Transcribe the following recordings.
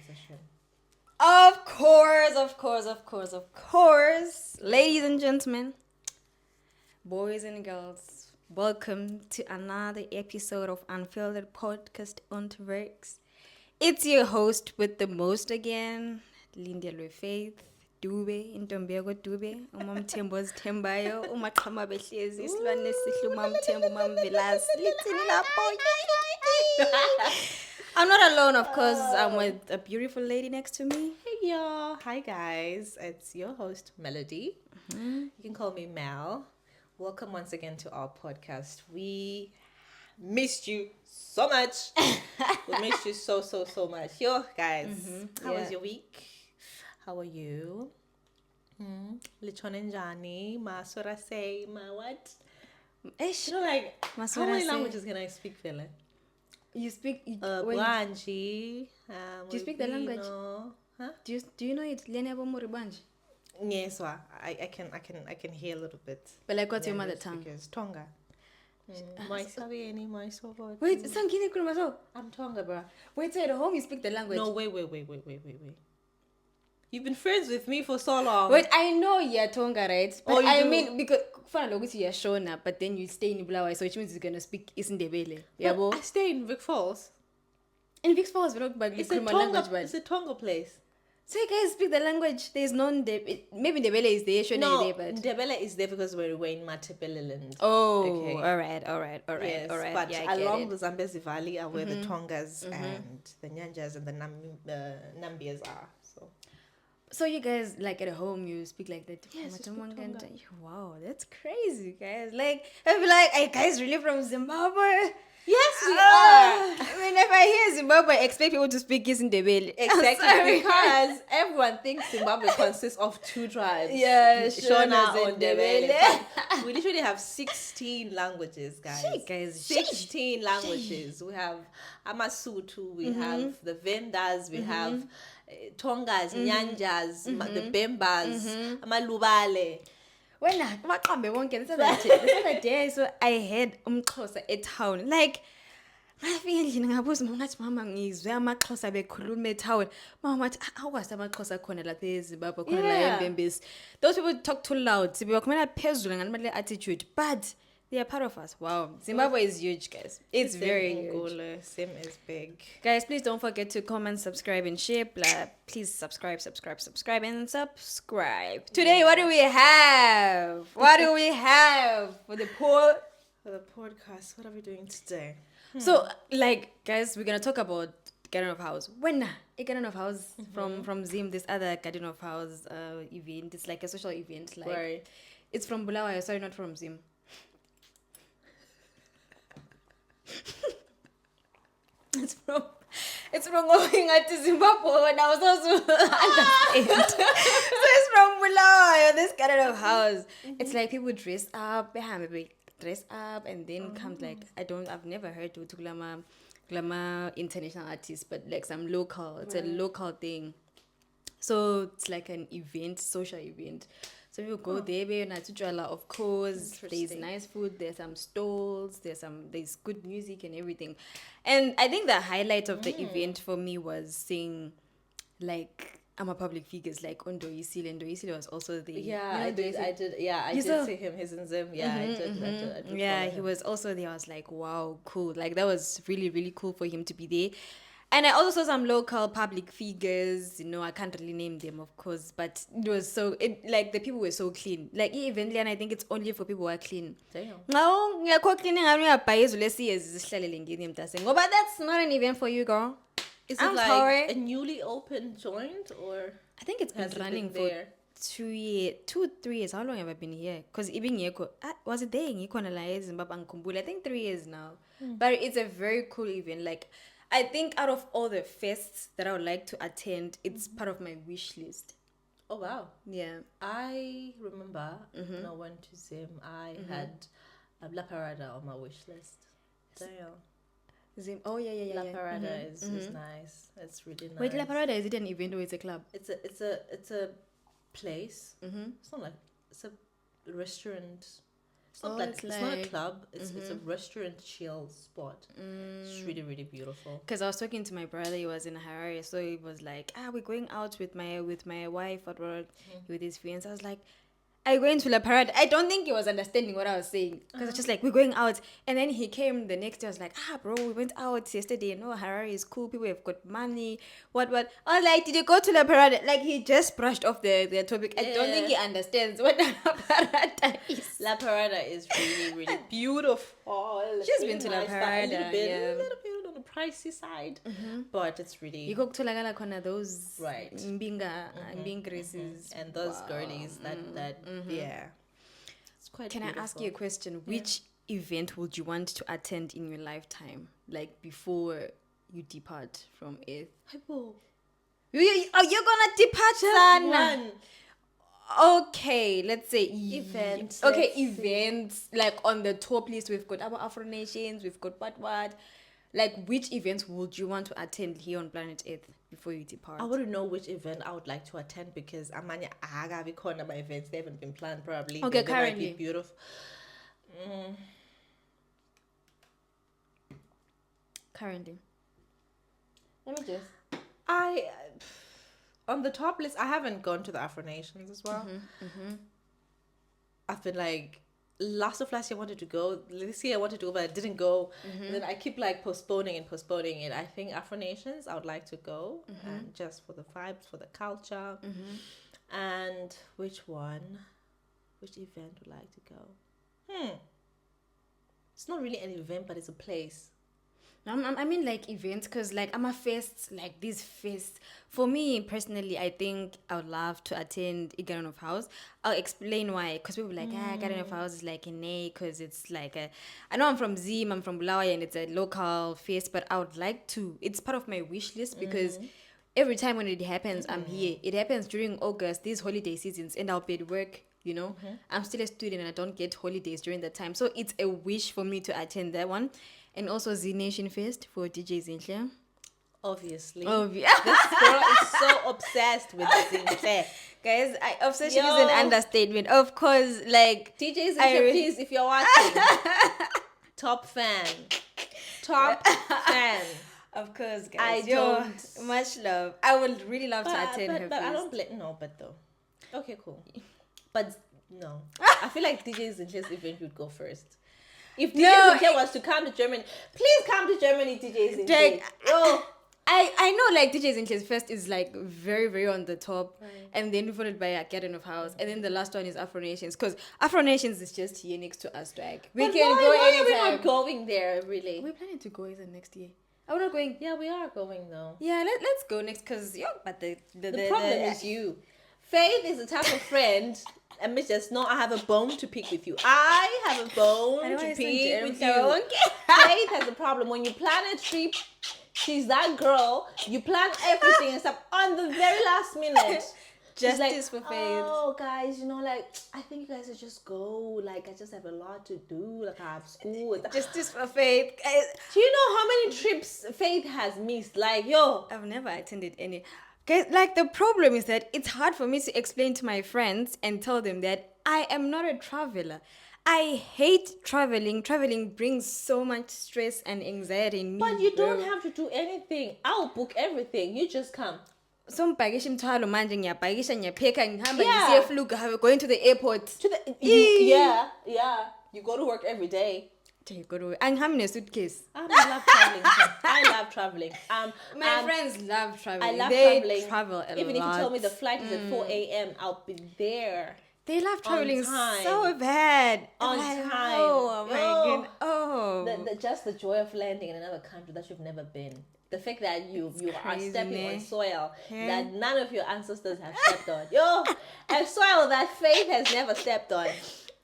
session. Of course. Ladies and gentlemen, boys and girls, welcome to another episode of Unfiltered Podcast Unterwegs. It's your host with the most again, Lindelwe Faith, Dube, Intombego Dube, Umamtembo's Tembayo, Umakama Behlezi, Silwane Sihlu Mamtembo Mamvilas, Litini Lapo. I'm not alone, of course. I'm with a beautiful lady next to me. Hey y'all. Hi guys. It's your host Melody. You can call me Mel. Welcome once again to our podcast. We missed you so much. We missed you so much. Yo guys, how was your week? How are you? Lichon Njani, Masura say, ma what? Ish. You know, like, how Masura many say. languages can I speak, fella? You speak. Bwanji. Do you speak the language? Huh? Do you know it? Lene Bomuribanji. Yes, well, I can hear a little bit. But like, what's your mother tongue? Because Tonga. My Savieni, my Sovo. Wait, Sankini Kurumaso. I'm Tonga, bro. Wait, so at home you speak the language? No, wait. You've been friends with me for so long. Wait, I know you're Tonga, right? But Oh, you I do? mean, because you're Shona, but then you stay in Bulawayo, so which means you're gonna speak Isindebele. Yeah, But I stay in Vic Falls. in Vic Falls, we don't speak It's a language, Tonga. but It's a Tonga place. so you guys speak the language. There's maybe Ndebele is there, Shona No, is there, but Ndebele is there because we're in Matebeleland. oh, Okay. all right. Yes, All right. but Yeah, I get along it. the Zambezi Valley are where the Tongas and the Nyanjas and the Nambias are. So you guys, like at home, you speak like that? Yes, we speak Tonga. Wow, that's crazy, guys. Like, I'd be like, are you guys really from Zimbabwe? Yes, we are. I mean, if I hear Zimbabwe, I expect people to speak Isindebele. Exactly, because everyone thinks Zimbabwe consists of two tribes. Yeah, Shona Shonas and and Ndebele. Ndebele. But we literally have 16 languages, guys. Shit, guys. 16 languages. We have Amasutu, we have the Vendas, we have Tongas, Nyanjas, the Bembas, Amalubale. When the other day, so I had Umxhosa at town. Like, ngafika endlini ngabuza mama ngathi mama ngizwe amaXhosa bekhuluma etown. Mama wathi awazi amaXhosa khona lapha eZimbabwe khona la Yeah. eMbembezi. Those people talk too loud. Sibakhulumela phezulu ngamanye attitude, but they are part of us. Wow, Zimbabwe is huge, guys. It's very huge. Angola, same is big. Guys, please don't forget to comment, subscribe, and share. Please subscribe, and subscribe. Today, what do we have? What do we have for the poor? For the podcast, what are we doing today? So, like, guys, we're gonna talk about Garden of House. When a Garden of House from Zim, this other Garden of House event. It's like a social event. Like, Right. it's from Bulawayo. Sorry, not from Zim. It's from going to Zimbabwe when I was also understand. So it's from Bulawayo, this Garden of House. It's like people dress up, dress up, and then comes like I've never heard of Glama international artists, but like some local. It's a local thing. So it's like an event, social event. So people go there, of course. There's Interesting. nice food, there's some stalls, there's good music and everything. And I think the highlight of the event for me was seeing like public figures like Ondo Isile. Ondo Isile was also there. Yeah, You know, I did. Yeah, I You did saw? see him. He's in Zim. Yeah, I did. Yeah, follow he him. was also there. I was like, wow, cool. Like that was really, really cool for him to be there. And I also saw some local public figures, I can't really name them, of course, but it was like the people were so clean. Like even and I think it's only for people who are clean. Damn. No, cleaning but that's not an event for you, girl. Is I'm it like sorry. a newly opened joint or I think it's been has it running been there? for 3 years. How long have I been here? Because even was it there in Zimbabwe? I think 3 years now. But it's a very cool event. Like I think out of all the fests that I would like to attend, it's part of my wish list. Oh wow. Yeah. I remember when I went to Zim, I had La Parada on my wish list. Damn. Oh yeah. La Parada is nice. It's really nice. Wait, La Parada, is it an event or it's a club? It's a place. It's not like it's a restaurant It's not it's it's not a like- club. It's a restaurant chill spot. It's really, really beautiful. Because I was talking to my brother, he was in Harare, so he was like, we're going out with my wife with his fiance. I was like, are you going to La Parade? I don't think he was understanding what I was saying. Because it's just like, we're going out. And then he came the next day, I was like, bro, we went out yesterday. No, Harare is cool. People have got money. What? I was like, did you go to La Parade? Like, he just brushed off the topic. I don't think he understands what La Parade is. La Parada is really, really beautiful. She's been to La A little Parada, bit, yeah. a little bit on the pricey side, but it's really You go to La Kona, those Right. mbing races. and those girlies that yeah, it's quite. Can I ask you a question? Which event would you want to attend in your lifetime, like before you depart from Earth? Hypo. You're gonna depart, son. One. Okay, let's say Event, Okay, let's see. events like on the top list. We've got our Afro Nations. We've got what. Like, which events would you want to attend here on planet Earth before you depart? I wouldn't know which event I would like to attend because amanya aga bikona my events they haven't been planned probably. Okay, They might be currently. beautiful. Currently, let me just. I on the top list I haven't gone to the Afro Nations as well. I've been like last year I wanted to go. This year I wanted to go but I didn't go. And then I keep like postponing it. I think Afro Nations I would like to go and just for the vibes, for the culture. And which event would I like to go? It's not really an event but it's a place. I mean, like, events, because, like, I'm a fest, like, these fests. For me, personally, I think I would love to attend a Garden of House. I'll explain why. Because people are like, Garden of House is like an A, because it's like a... I know I'm from Zim, I'm from Bulawayo, and it's a local fest, but I would like to... It's part of my wish list, because every time when it happens, I'm here. It happens during August, these holiday seasons, and I'll be at work, you know. I'm still a student, and I don't get holidays during that time. So it's a wish for me to attend that one. And also Z Nation Fest for DJ Zinhle. Obviously. This This girl is so obsessed with Zinhle. Guys, obsession is an understatement. Of course, like... DJ Zinhle, please, if you're watching. Top fan. Of course, guys. I don't... Much love. I would really love to attend her But I fest. don't blame... No, but though. Okay, cool. But no. I feel like DJ Zinhle's event would go first. If DJ Zinhle was to come to Germany, please come to Germany, DJ Zinhle. Like, I know, like, DJ Zinhle's fest is, like, very, very on the top. Right. And then followed by a Garden of House. And then the last one is Afro Nations. Because Afro Nations is just here next to us, like. We can go why anytime. are we not going there, really? We're planning to go either next year. Are we not going? Yeah, we are going, though. Yeah, let's go next. Because, but the problem is you. Faith is the type of friend... And Miss just know I have a bone to pick with you. I have a bone to pick with you. Faith has a problem. When you plan a trip, she's that girl. You plan everything and stuff on the very last minute. Justice for Faith. Oh, guys, you know, like, I think you guys should just go. Like, I just have a lot to do. Like, I have school. Justice for Faith. Do you know how many trips Faith has missed? Like, yo. I've never attended any. Guys, like, the problem is that it's hard for me to explain to my friends and tell them that I am not a traveler. I hate traveling. Traveling brings so much stress and anxiety in me. But you don't have to do anything. I'll book everything. You just come. Ngiyabhakisha imthwalo manje ngiyabhakisha ngiyapheka ngihamba ngisiya efluga going to the airport. Yeah. You go to work every day. Angihambi ne-suitcase. I love traveling. I love traveling. My friends love traveling. I love they traveling. Travel a Even lot. if you tell me the flight is at 4 a.m., I'll be there. They love traveling time. so bad. On time. Oh my god. Oh. Just the joy of landing in another country that you've never been. The fact that you are stepping on soil that none of your ancestors have stepped on. A soil that Faith has never stepped on.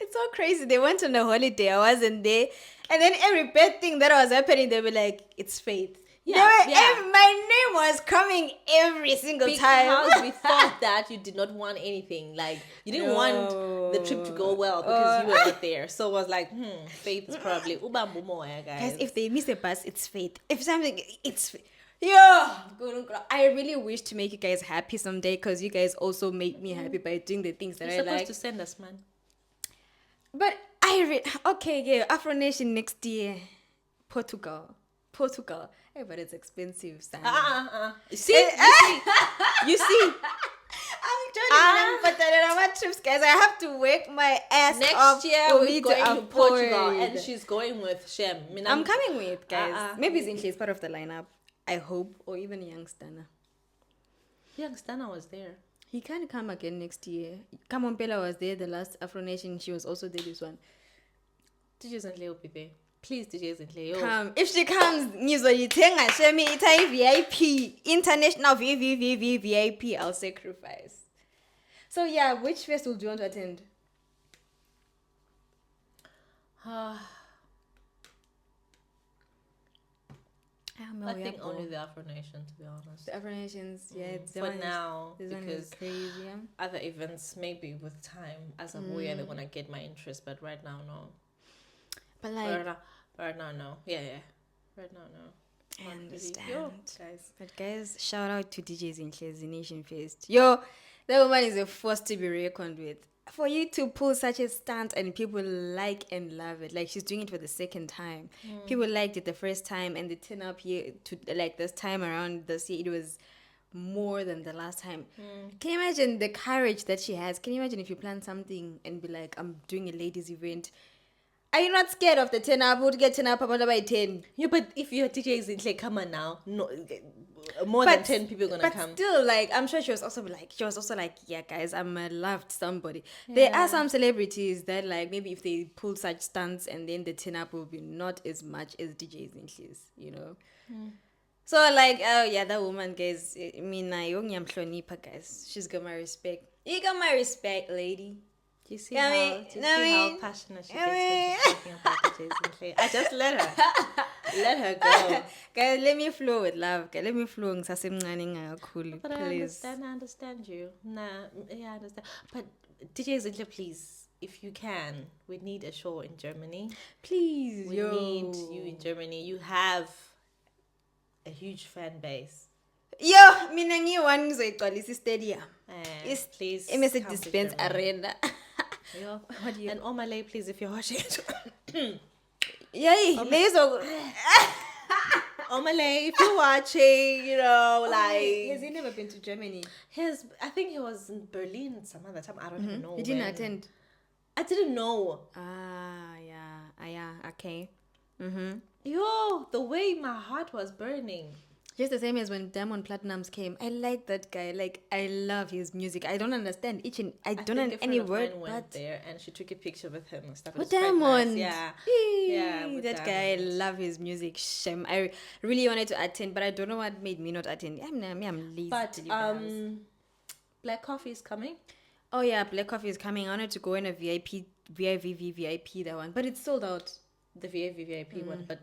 It's so crazy. They went on a holiday. I wasn't there. And then every bad thing that was happening, they were like, it's Faith. My name was coming every single time. Because we thought that you did not want anything. Like, you didn't want the trip to go well because you were not there. So it was like, Faith is probably guys. Guys, if they miss a bus, it's Faith. If something, it's Faith. I really wish to make you guys happy someday because you guys also make me happy by doing the things that I like. You're supposed to send us, man. But I Okay, yeah, Afro Nation next year. Portugal. Hey, but it's expensive, son. You see. I'm joining but there are what trips, guys. I have to work my ass off Next year for we're me going to Portugal, afford. and she's going with Shem. I'm coming with, guys. Maybe Zinhle is part of the lineup. I hope, or even Youngstana. Youngstana was there. He can come again next year. Kamompela was there the last Afro Nation. She was also there this one. DJ Zinhle will be there. Please, DJ Zinhle. Come. If she comes, Nizoyitenga Shemi Itai VIP. International VIP. I'll sacrifice. So yeah, which festival do you want to attend? I think only the Afro Nation, to be honest. The Afro Nations, yeah. For now, because crazy, yeah? other events, maybe with time, as a boy, they're gonna get my interest. But right now, no. But like, right now, no. Yeah. Right now, no. I understand. Yo, guys. But guys, shout out to DJs in the Nation Fest. Yo, that woman is a force to be reckoned with. For you to pull such a stunt and people like and love it, like she's doing it for the second time. People liked it the first time, and they turn up here to like this time around this year. It was more than the last time. Can you imagine the courage that she has? Can you imagine if you plan something and be like, I'm doing a ladies event? Are you not scared of the 10 up? Would get 10 up about by 10? Yeah, but if your DJ is like, come on now, no, more than 10 people are gonna come. But still, like, I'm sure she was also like, yeah, guys, I'm a loved somebody. Yeah. There are some celebrities that, like, maybe if they pull such stunts and then the 10 up will be not as much as DJs in his, you know. So, like, oh yeah, that woman, guys. I mean, guys. She's got my respect. You got my respect, lady. Do you see how passionate she gets when she's talking about DJs? I just let her go. Guys, let me flow with love. Let me flow. But I understand you. I understand. But DJs, please, if you can, we need a show in Germany. Please, we need you in Germany. You have a huge fan base. Yo, mina ngiyi-one ngizoyigcwalisa stadium. Please. Message dispense arena. Yo, and Omalay, please, if you're watching it. Yay, Omalay, if you're watching, you know, like. Has he never been to Germany? I think he was in Berlin some other time. I don't even know. He didn't attend. I didn't know. Yeah, okay. Yo, the way my heart was burning. Just the same as when Diamond Platnumz came. I like that guy. Like, I love his music. I don't understand I don't know any word. Went there and she took a picture with him and stuff. With Diamond. Nice. Yeah. With that guy, I love his music. Shem. I really wanted to attend, but I don't know what made me not attend. I'm lazy. But Black Coffee is coming. Oh yeah, Black Coffee is coming. I wanted to go in a VIP, that one, but it's sold out. The VIP one, but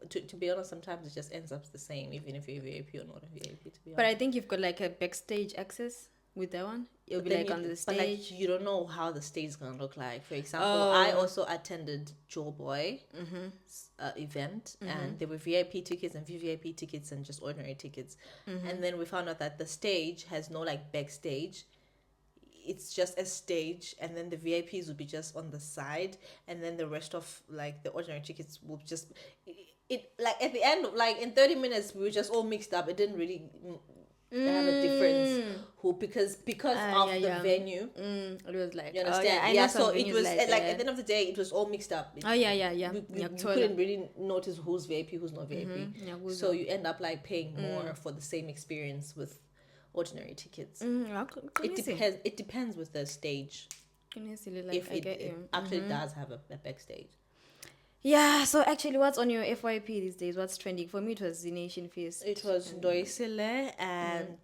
to be honest, sometimes it just ends up the same, even if you're VIP or not a VIP. To be honest, but I think you've got like a backstage access with that one. You'll be like on the stage. But like, you don't know how the stage is gonna look like. For example, I also attended Joe Boy event, and there were VIP tickets and VVIP tickets and just ordinary tickets, and then we found out that the stage has no like backstage. It's just a stage, and then the VIPs will be just on the side, and then the rest of like the ordinary tickets will just it like at the end, like in 30 minutes we were just all mixed up. It didn't really have a difference because of the venue. It was like, you understand? So it was like at the end of the day it was all mixed up. We couldn't really notice who's VIP, who's not VIP. So you end up like paying more for the same experience with ordinary tickets. It depends with the stage. If it actually does have a backstage. Yeah, so actually what's on your FYP these days? What's trending? For me it was the Nation Fest. It was Doisile and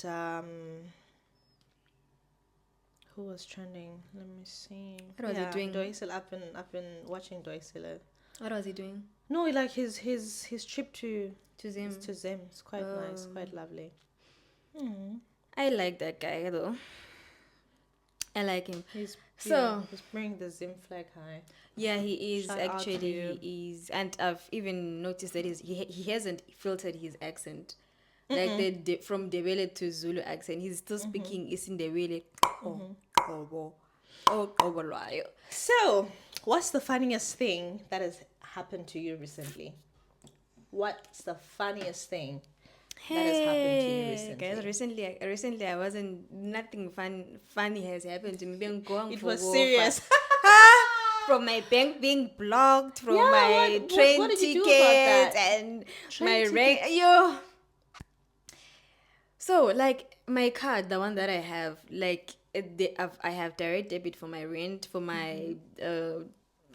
who was trending? Let me see. What was he doing? Doisile. I've been watching Doisile. What was he doing? No, like his trip to Zim. To Zim. It's quite nice, quite lovely. I like that guy though. I like him. He's bringing the Zim flag high. Yeah, he is. Actually, he is. And I've even noticed that he hasn't filtered his accent. Like from Ndebele to Zulu accent, he's still speaking Isindebele. So what's the funniest thing that has happened to you recently? What's the funniest thing that has happened to you recently? Guys, recently I wasn't nothing funny has happened to me. Being going It for was go serious. from my bank being blocked, from Yeah, my train what did you do ticket about that? and Train my rent. Yo. So like my card, the one that I have, like I have direct debit for my rent, for my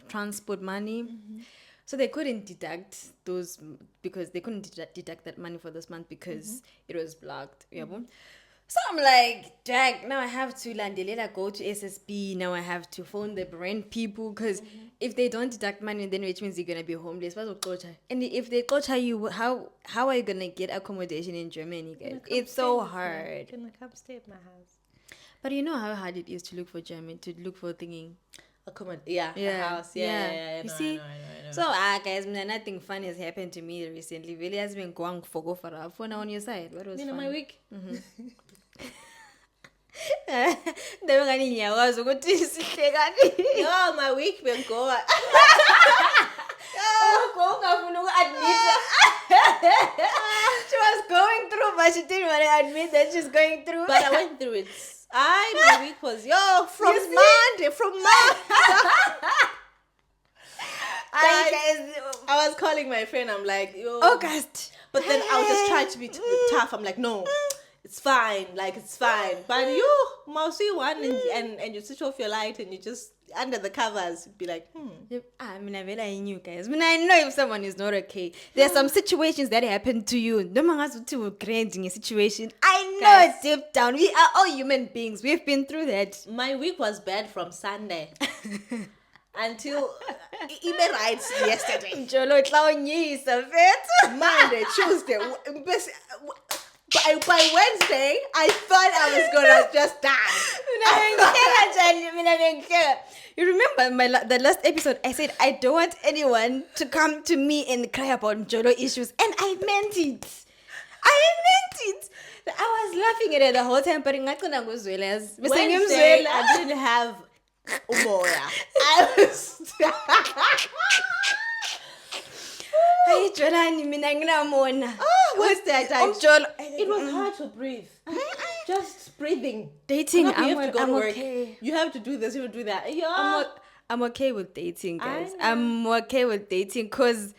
transport money. So they couldn't deduct those because they couldn't deduct that money for this month because it was blocked. So I'm like, Jack, now I have to Landelela go to SSB. Now I have to phone the rent people because if they don't deduct money, then which means you're gonna be homeless. And if they torture you, how are you gonna get accommodation in Germany, guys? It's so hard. Can I come stay at my house? But you know how hard it is to look for German, to look for thinking. A house. Yeah. You I see? know. So, guys, nothing fun has happened to me recently. Really has been going for go for a phone on your side. What was fun? my week. My week been going. She was going through, but she didn't want to admit that she's going through. But I went through it. My week was from Monday. I was calling my friend. I'm like, yo, August. But then I was just trying to be tough. I'm like, no, it's fine. Like, it's fine. But you, mousy one, and you switch off your light and you just under the covers be like, I mean, I knew, guys. I mean, I know if someone is not okay. There are some situations that happen to you. No man has to granting a situation. I know, Guys, deep down, we are all human beings. We've been through that. My week was bad from Sunday until even right yesterday. Jolo Monday, Tuesday. By Wednesday, I thought I was gonna just die. You remember the last episode? I said I don't want anyone to come to me and cry about Jolo issues, and I meant it. I was laughing at it the whole time, but Wednesday, I didn't have Umora. I was. What's that? It was hard to breathe. Just breathing. Dating, you have to go to work. Okay. You have to do this, you have to do that. Yeah. I'm okay with dating, guys. I'm okay with dating because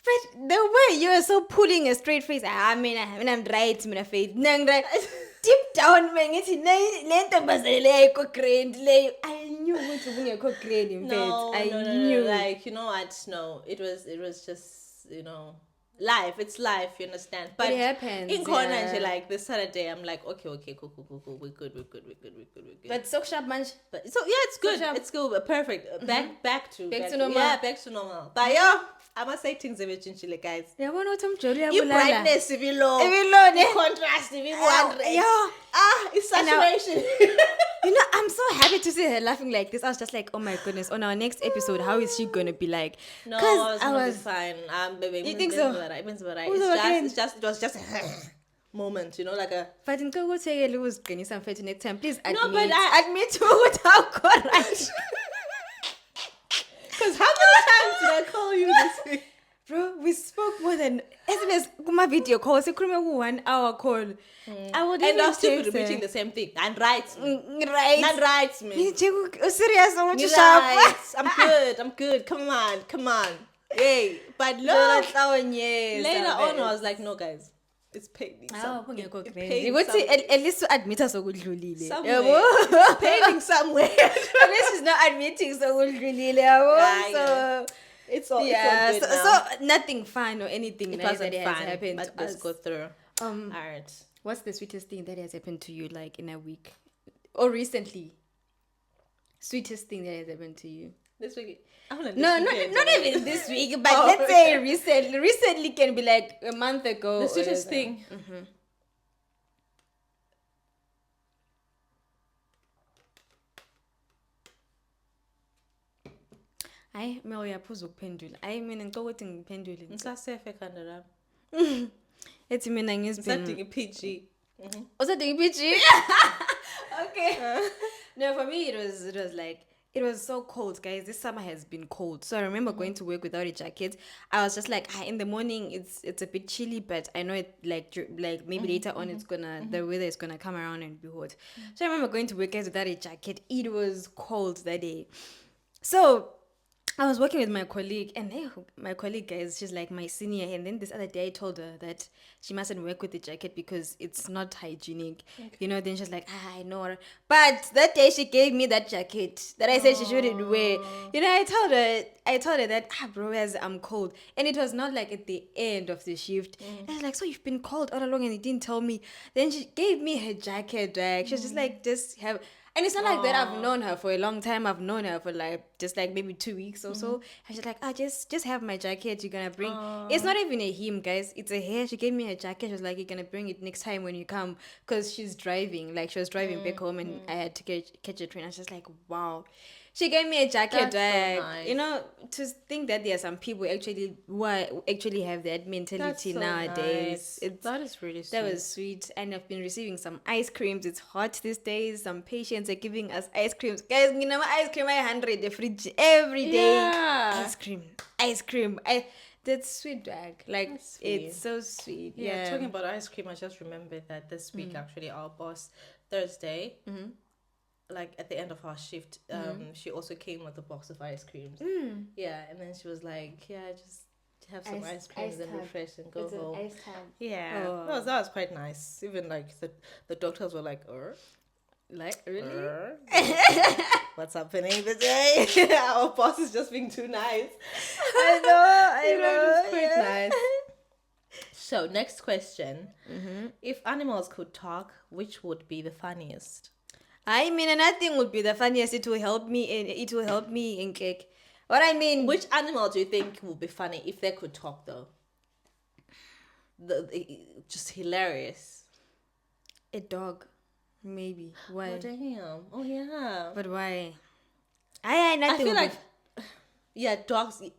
but the way you're so pulling a straight face, I'm right, I'm faith. Deep down, man, I knew what to bring in bed. I knew. Like, you know what? No, it was just, life. It's life, you understand? But it happens. In corner, like this Saturday, I'm like, okay, cool. We're good. But so sharp, man. But so yeah, it's good. It's good. Perfect. Back to normal. Yeah, back to normal. But I must say things have changed, guys. Yeah, what not Your brightness, if you low, contrast, if you want, it's saturation. I'm so happy to see her laughing like this. I was just like, oh my goodness, on our next episode, how is she gonna be like? No, I was fine. Baby, you think so? It was just a moment, like a. But in Kogo Tegel was getting some fetch next time. Please admit. No, but I admit to without correct. Because how many times did I call you this week? Bro, we spoke more than SMS Kuma video call. So 1 hour call. I would and I'm still repeating the same thing. And writes me. Right. And writes me. Serious? I'm good. Come on. Yay. But look, later on I was like, no guys. It's paying somewhere. At least to admit us so good. It's paying somewhere. At least she's not admitting so good. So it's all good now. So nothing fun or anything nice that has happened but to us. Let's go through. Alright. What's the sweetest thing that has happened to you, like in a week or recently? Sweetest thing that has happened to you this week? Not even this week, but let's say recently. Recently can be like a month ago. The sweetest thing. Hayi mina uyaphuza ukuphendula. Hayi mina ngicela ukuthi ngiphendule. Ngisasefe khanda la. Ethi mina ngisadinga iPG. Usadinga iPG? Okay. No, for me it was like it was so cold, guys. This summer has been cold. So I remember going to work without a jacket. I was just like, in the morning it's a bit chilly, but I know it like maybe later on it's gonna the weather is gonna come around and be hot. So I remember going to work, guys, without a jacket. It was cold that day. So I was working with my colleague, and my colleague, guys, she's like my senior. And then this other day, I told her that she mustn't work with the jacket because it's not hygienic. Okay. Then she's like, I know. But that day, she gave me that jacket that I said she shouldn't wear. I told her that, bro, as I'm cold. And it was not like at the end of the shift. And I was like, so you've been cold all along and you didn't tell me. Then she gave me her jacket, right? She was just like, just have... And it's not like that I've known her for a long time. I've known her for just maybe 2 weeks or so. And she's like, just have my jacket. You're going to bring... It's not even a him, guys. It's a hair. She gave me her jacket. She was like, you're going to bring it next time when you come. Because she's driving. Like, she was driving back home and I had to catch a train. I was just like, wow. She gave me a jacket. That's so nice. To think that there are some people who actually have that mentality nowadays. Nice. That is really sweet. That was sweet. And I've been receiving some ice creams. It's hot these days. Some patients are giving us ice creams. Guys, ice cream, 100 the fridge every day. Yeah. Ice cream. That's sweet, Dag. Like, it's so sweet. Yeah, talking about ice cream, I just remembered that this week, actually, our boss, Thursday, like at the end of our shift, she also came with a box of ice creams. Yeah, and then she was like, just have some ice creams and refresh and go home. Ice tab. Yeah, that was quite nice. Even like the doctors were like, like, really? What's happening today? Our boss is just being too nice. I know. It's quite nice. So, next question. If animals could talk, which would be the funniest? I mean, nothing would be the funniest. It will help me in cake. What I mean... Which animal do you think would be funny if they could talk, though? Just hilarious. A dog. Maybe. Why? Oh, damn. Oh, yeah. But why? I feel like... Yeah, dogs... I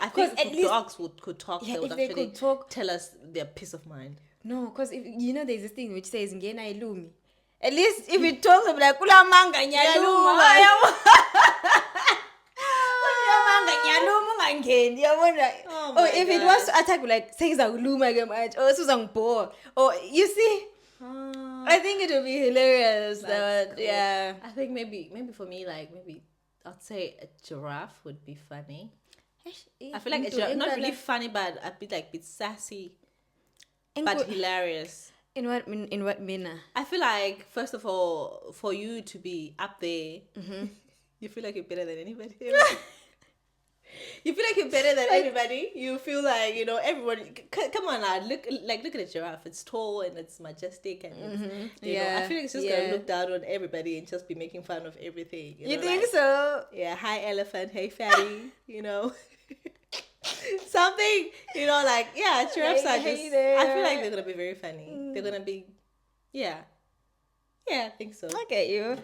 think if dogs could talk, they would actually tell us their peace of mind. No, because there's this thing which says, Ngena ilumi. At least if it talks, it'll be like, Kula manga nyaluma. If it wants to attack, like, saying Zaguluma, or Susan Bo, or you see... I think it would be hilarious. Cool. Yeah. I think maybe for me, maybe I'd say a giraffe would be funny. I feel like a giraffe, not really funny, but a bit sassy, but hilarious. In what manner? I feel like, first of all, for you to be up there, you feel like you're better than anybody else. You feel like you're better than everybody. You feel like, everyone... Come on now, look at a giraffe. It's tall and it's majestic and I feel like it's just going to look down on everybody and just be making fun of everything. You think so? Yeah, hi elephant, hey fatty, Something, giraffes are just... I feel like they're going to be very funny. They're going to be... Yeah, I think so. I get you.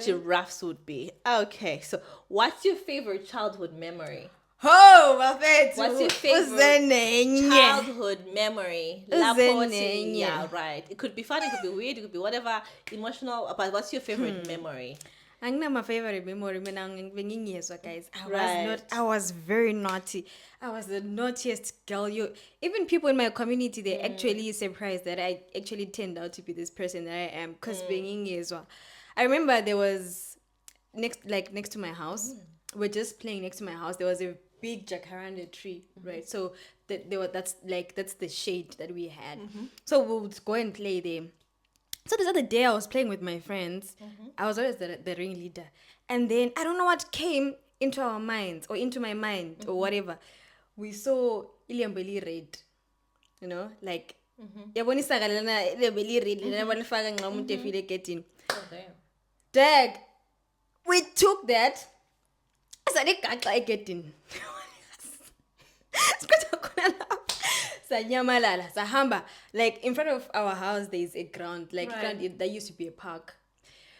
Giraffes would be. Okay, so what's your favorite childhood memory? Oh, perfect. What's your favorite childhood memory? Yeah, right. It could be funny, it could be weird, it could be whatever, emotional, but what's your favorite memory? I know my favorite memory, guys. I was very naughty. I was the naughtiest girl. Even people in my community, they're actually surprised that I actually turned out to be this person that I am. Because I remember there was next to my house. We're just playing next to my house. There was a big jacaranda tree, right? So that's the shade that we had. So we would go and play there. So this other day I was playing with my friends. I was always the ringleader. And then I don't know what came into our minds or into my mind or whatever. We saw Iliambeli red. Like yabonisa galana Iliambeli red. Oh damn. Dag, we took that. I get in. Sahamba. Like in front of our house there is a ground. There used to be a park.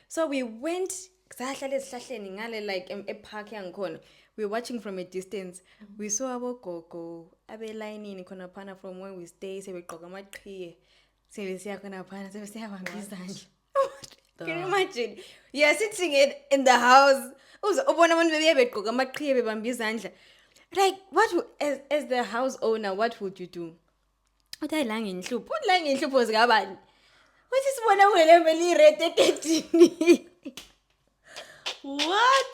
So we went like a park. We were watching from a distance. We saw our gogo abe lining from where we stay. So we Can you imagine? You're sitting in the house. Like, as the house owner, what would you do? What I lying in soup? What lying in soup was gaban? What is one of What?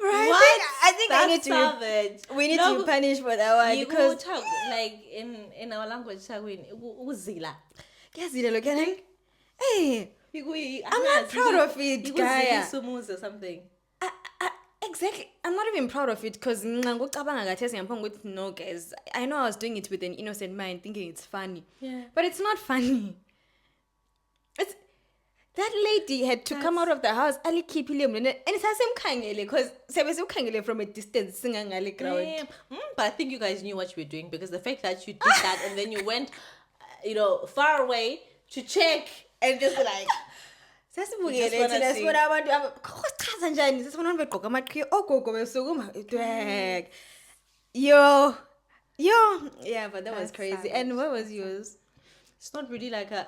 Right? What? I think I need savage. We need to be punished for that one because like in our language, uzila. Hey, I'm not proud of it, guy. Or something. Exactly. I'm not even proud of it because no, guys. I know I was doing it with an innocent mind, thinking it's funny. Yeah. But it's not funny. It's that lady had to come out of the house. And it's the same kind because from a distance. But I think you guys knew what you were doing because the fact that you did that and then you went, far away to check and just like. That's what I want to. Yo. Yeah, but that was crazy. Savage. And what was yours? It's not really like a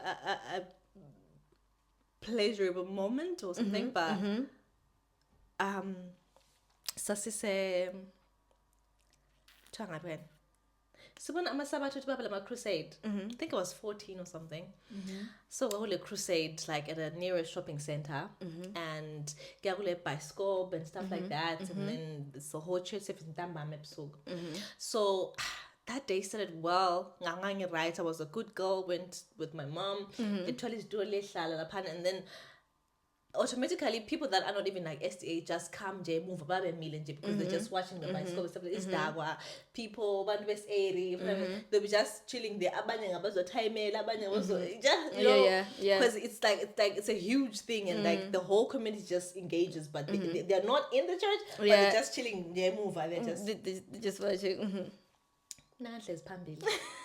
pleasurable moment or something, but sasise changaphen. So when I'm a Sabbath to crusade, I think I was 14 or something. So I had a crusade like at a nearest shopping center and get by scope and stuff like that. And then the whole church so that day started well. Right, I was a good girl, went with my mom, and then automatically people that are not even like SDA just come there, move about a million because they're just watching the bicycle and stuff like this. People they'll be just chilling there. Because it's a huge thing and like the whole community just engages, but they're not in the church, but they're just chilling there, they're just watching.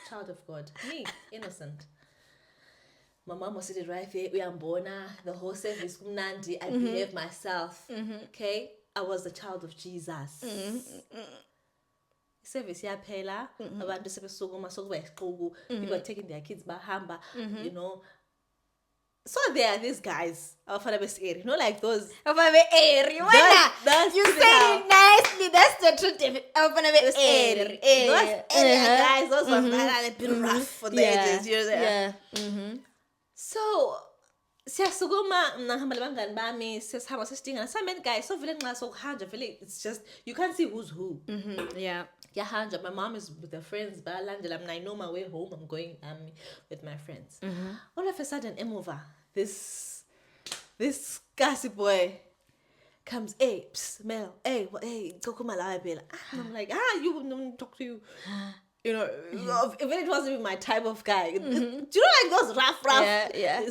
Child of God, me innocent. My mom was sitting right there. The whole service, I behaved myself. Okay, I was the child of Jesus. Service yaphela, abantu sebesukuma sokuba isiqhubu, people are taking their kids bahamba, So there are these guys, like those. You said it nicely. That's the truth. Those area guys, those ones that are a bit rough for the ages. Yeah. So, siyasukuma nahamba labangani bami sesihamba sesitingana some guys so vele nxa sokuhanja vele it's just you can't see who's who. Yeah. My mom is with her friends bayalandela I know my way home. I'm going with my friends. All of a sudden emuva this gassy boy comes, hey, smell, hey, kokuma la phela. I'm like, you wouldn't talk to you. If it wasn't even my type of guy. Do you know like those rough? Yeah.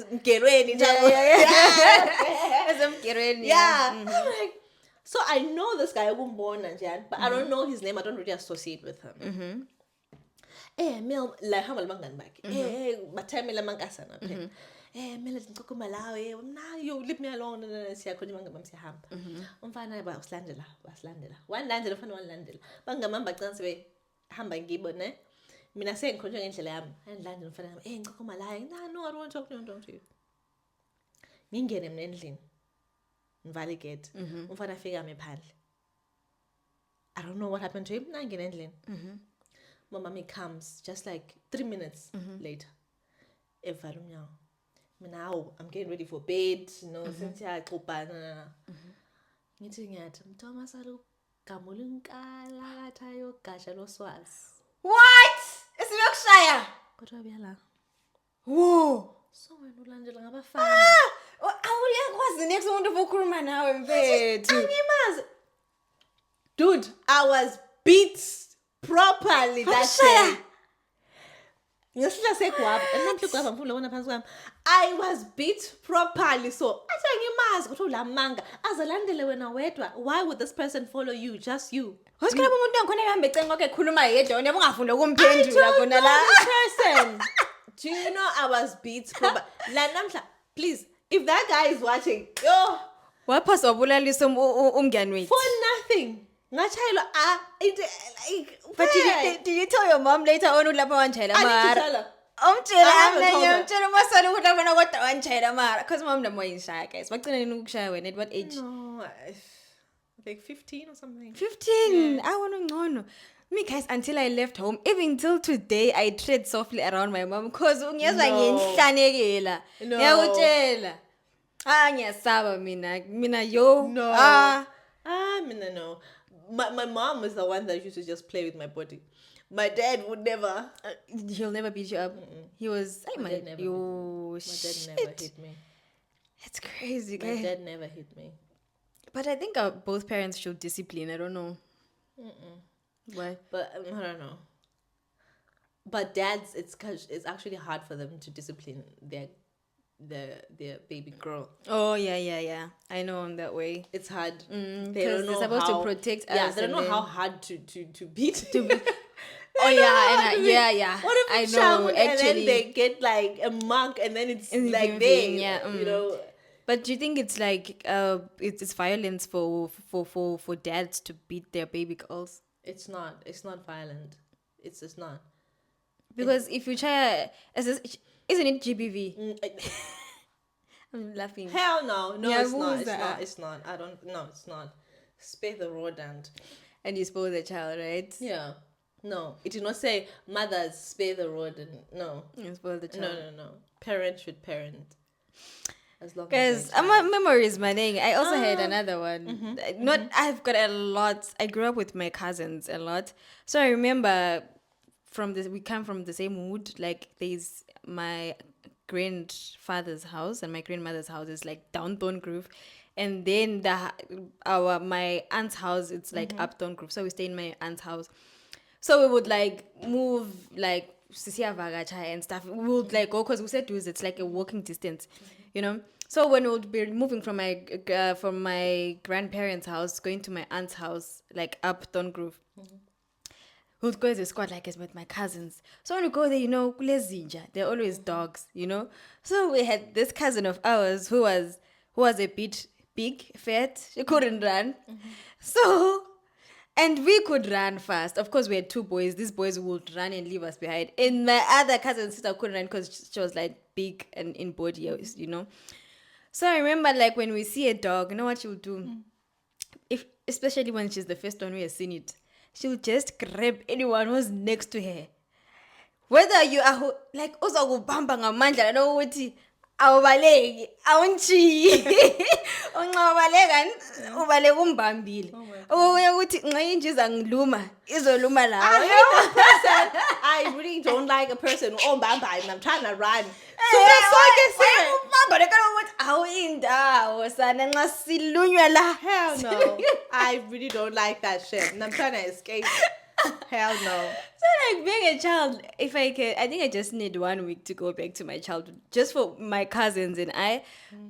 I'm like, so I know this guy, but I don't know his name. I don't really associate with him. Mel, like how long back? But tell me, Mel, you leave me alone. I couldn't one landela banga mamba can't hamba ngibo ne mina sengikhonjwe ngendlela yami andlande mfana ngami ngicokoma la no I don't want to talk to you ngingene mina endlini ngivale igate umfana afika ngephandle I don't know what happened to him ngingene endlini my mommy comes just like 3 minutes later evala umnyango mina I'm getting ready for bed since yaxubana ngithi ngiyathi mntoma salu Gamulunkala tayo gasha loswazi. What? Isiyokushaya. Kodwa byala. Whoa. So wena ulandela ngabafana. Awuyakwazi next umuntu okhuluma nawe mfethu. Angimazi. Dude, I was beat properly that day. Ngisihla segwaba enamhla igwaba ngifuna ubona phansi kwami. I was beat properly so athi angimazi ukuthi ulamanga azalandele wena wedwa. Why would this person follow you, just you? Hosikhala umuntu angikhona ehamba ecenga konke ekhuluma yedwa wena ungafunda ukumphendula khona la person. Do you know I was beat properly? La namhla please if that guy is watching waphasa wabulalisa umngani wethu for nothing. Ngachayelwa but did you tell your mom later on ulapha wanjayela mara? Because mom the more in shy guys. What can you shy when at what age? No, I think 15 or something. 15. Yeah. I want to know. Me guys, until I left home, even till today, I tread softly around my mom because No. ngiyakutshela. Ngiyasaba mina yo. No. No. My mom was the one that used to just play with my body. My dad would never. He'll never beat you up. He was. My dad never hit me. It's crazy, My guys. dad never hit me. But I think both parents show discipline. I don't know. Why? But I don't know. But dads, it's actually hard for them to discipline their baby girl. Oh yeah. I know in that way. It's hard. Because they're supposed to protect us. Yeah, they don't know how hard to beat. Oh yeah, yeah. What if I you know shout actually. and then they get like a mark and then it's like there, you know. But do you think it's like it's violence for dads to beat their baby girls? It's not. It's not violent. It's just not. Because if you try, isn't it GBV? I'm laughing. Hell no. No, Yeah, it's not. who's It's that? not. It's not. I don't. No, it's not. Spare the rod And you spoil the child, right? yeah. No, it did not say mothers spare the rod and no. You spoil the child. No. Parent should parent. As long Because as my memories, my thing. I also had another one. I've got a lot. I grew up with my cousins a lot, so I remember we come from the same wood. Like there's my grandfather's house and my grandmother's house is like down Thorngrove, and then my aunt's house it's like up Thorngrove. So we stay in my aunt's house. So we would like move like Sisia Vagacha and stuff. We would like go because we said it's like a walking distance, you know. So when we would be moving from my grandparents' house going to my aunt's house, like up Thorngrove, we would go as a squad like as with my cousins. So when we go there, you know, they're always dogs, you know. So we had this cousin of ours who was a bit big, fat. She couldn't run, so. And we could run fast. Of course, we had two boys. These boys would run and leave us behind. And my other cousin sister couldn't run because she was like big and in body, you know. So I remember like when we see a dog, you know what she'll do? Especially when she's the first one who has seen it, she'll just grab anyone who's next to her. Whether you are like uzakubamba ngamandla I know what awubaleki awunchiyi unqabaleka ubaleka umbambile okunye ukuthi nxa injiza ngiluma izoluma lawo I really don't like a person who ombambayo and I'm trying to run. ubamba lekala ukuthi awuyindawo sana nxa silunywa la. Hell no. I really don't like that shit and I'm trying to escape. Hell no. So like being a child, if I can, I think I just need 1 week to go back to my childhood, just for my cousins and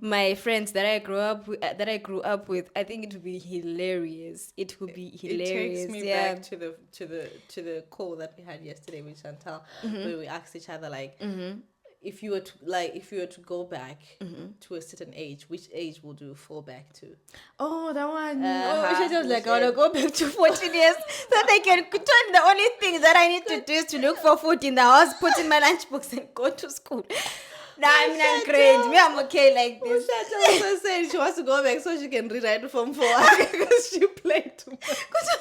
my friends that I grew up with. I think it would be hilarious. It would be hilarious. It takes me back to the call that we had yesterday with Chantal, where we asked each other like, if you were to go back to a certain age, which age would you fall back to? Oh, that one. She was like, I want to go back to 14 years so that I can turn the only thing that I need to do is to look for food in the house, put in my lunchbox and go to school. Nah, I'm not great. Me, I'm okay like this. Chantal also said she wants to go back so she can rewrite Form 4 because she played too much. Because I'm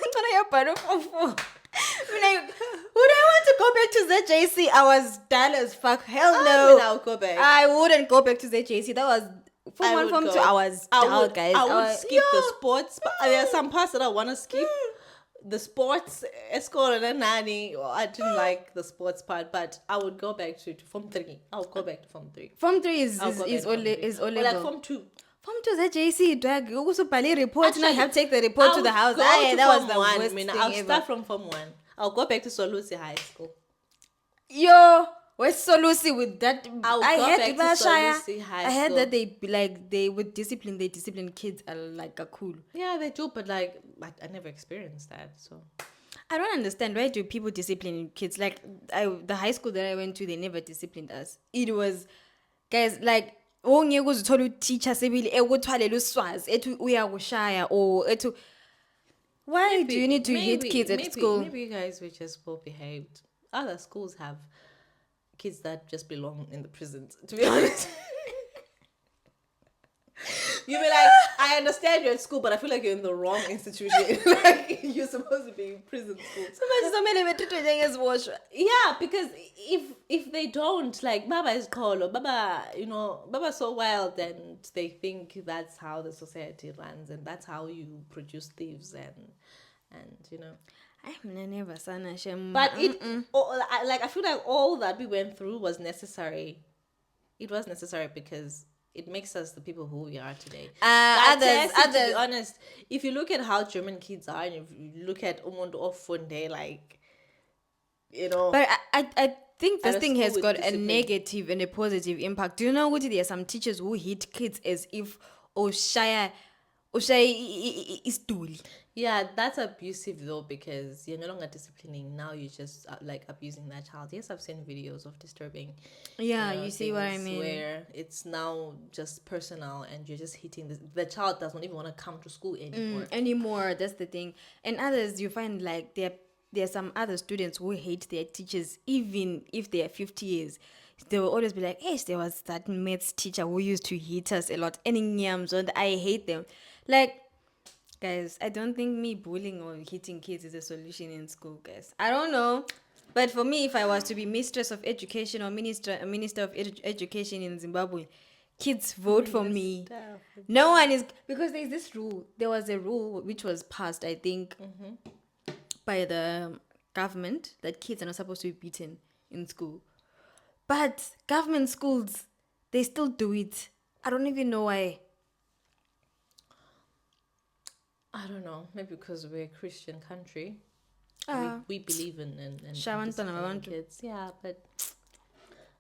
going to Form 4. Like, would I want to go back to ZJC? I was dull as fuck. Hell no. I'll go back. I wouldn't go back to ZJC. That was Form 1, Form 2. I was dull, guys. I would skip the sports. But there are some parts that I want to skip. The sports, escort and nanny. Well, I didn't like the sports part, but I would go back to Form 3. I'll go back to Form 3. Form 3 is all Or like Form 2. Form 2 ZJC drag. You also pay report. Now you have to take the report to the house. That was the Form 1. worst thing I'll start from Form 1. I'll go back to Solusi High School. Yo, where's Solusi with that? I heard that they would discipline. They discipline kids like a cool. Yeah, they do, but like I never experienced that, so. I don't understand why do people discipline kids? Like the high school that I went to, they never disciplined us. It was guys like ongeke uzithola uteacher sebili ekuthwalela uswazi ethi uyakushaya or ethi why do you need to hit kids at school? Maybe you guys were just well behaved. Other schools have kids that just belong in the prisons, to be honest. You'll be like, I understand you're at school, but I feel like you're in the wrong institution. Like, you're supposed to be in prison school. Yeah, because if they don't, like, Baba is called, or Baba, Baba's so wild, and they think that's how the society runs, and that's how you produce thieves, and But I feel like all that we went through was necessary. It was necessary because it makes us the people who we are today. Others. To be honest, if you look at how German kids are, and if you look at Umuntu of Funde, like, But I think this at a thing school has with got a discipline. negative and a positive impact. Do you know what? There are some teachers who hit kids as if Oshaya is duli. Yeah, that's abusive though, because you're no longer disciplining. Now you're just like abusing that child. Yes, I've seen videos of disturbing. Yeah, you see what I things mean. Where it's now just personal, and you're just hitting the child doesn't even want to come to school anymore. That's the thing. And others, you find like there are some other students who hate their teachers, even if they are 50 years. They will always be like, hey, there was that maths teacher who used to hit us a lot. And I hate them. Like, guys, I don't think me bullying or hitting kids is a solution in school, guys. I don't know. But for me, if I was to be mistress of education or minister of education in Zimbabwe, kids vote for me. No one is, because there's this rule. There was a rule which was passed, I think, by the government, that kids are not supposed to be beaten in school. But government schools, they still do it. I don't even know why. I don't know. Maybe because we're a Christian country. We believe in disciplining kids. Yeah, but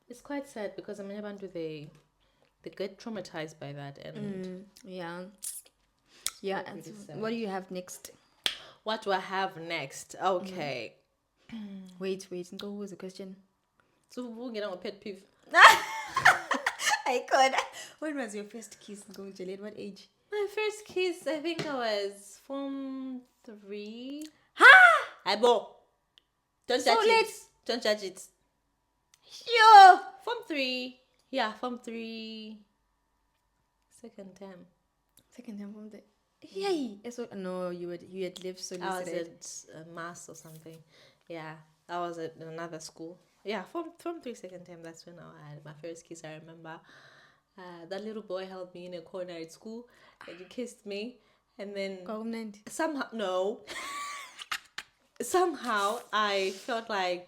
it's quite sad because they get traumatized by that, and yeah. And so what do you have next? What do I have next? Okay. Wait. What was the question? So we'll get on with pet peeve. I could. When was your first kiss? At what age? My first kiss, I think I was Form 3. Ha! Abo. Don't So judge late. it. Don't judge it. Sure. Form 3. Yeah, Form 3. Second term. From the. Yay! So, no, you had left so I was late. at Mass or something. Yeah, I was at another school. Yeah, Form 3 second term. That's when I had my first kiss. I remember. That little boy held me in a corner at school, and he kissed me, and then somehow I felt like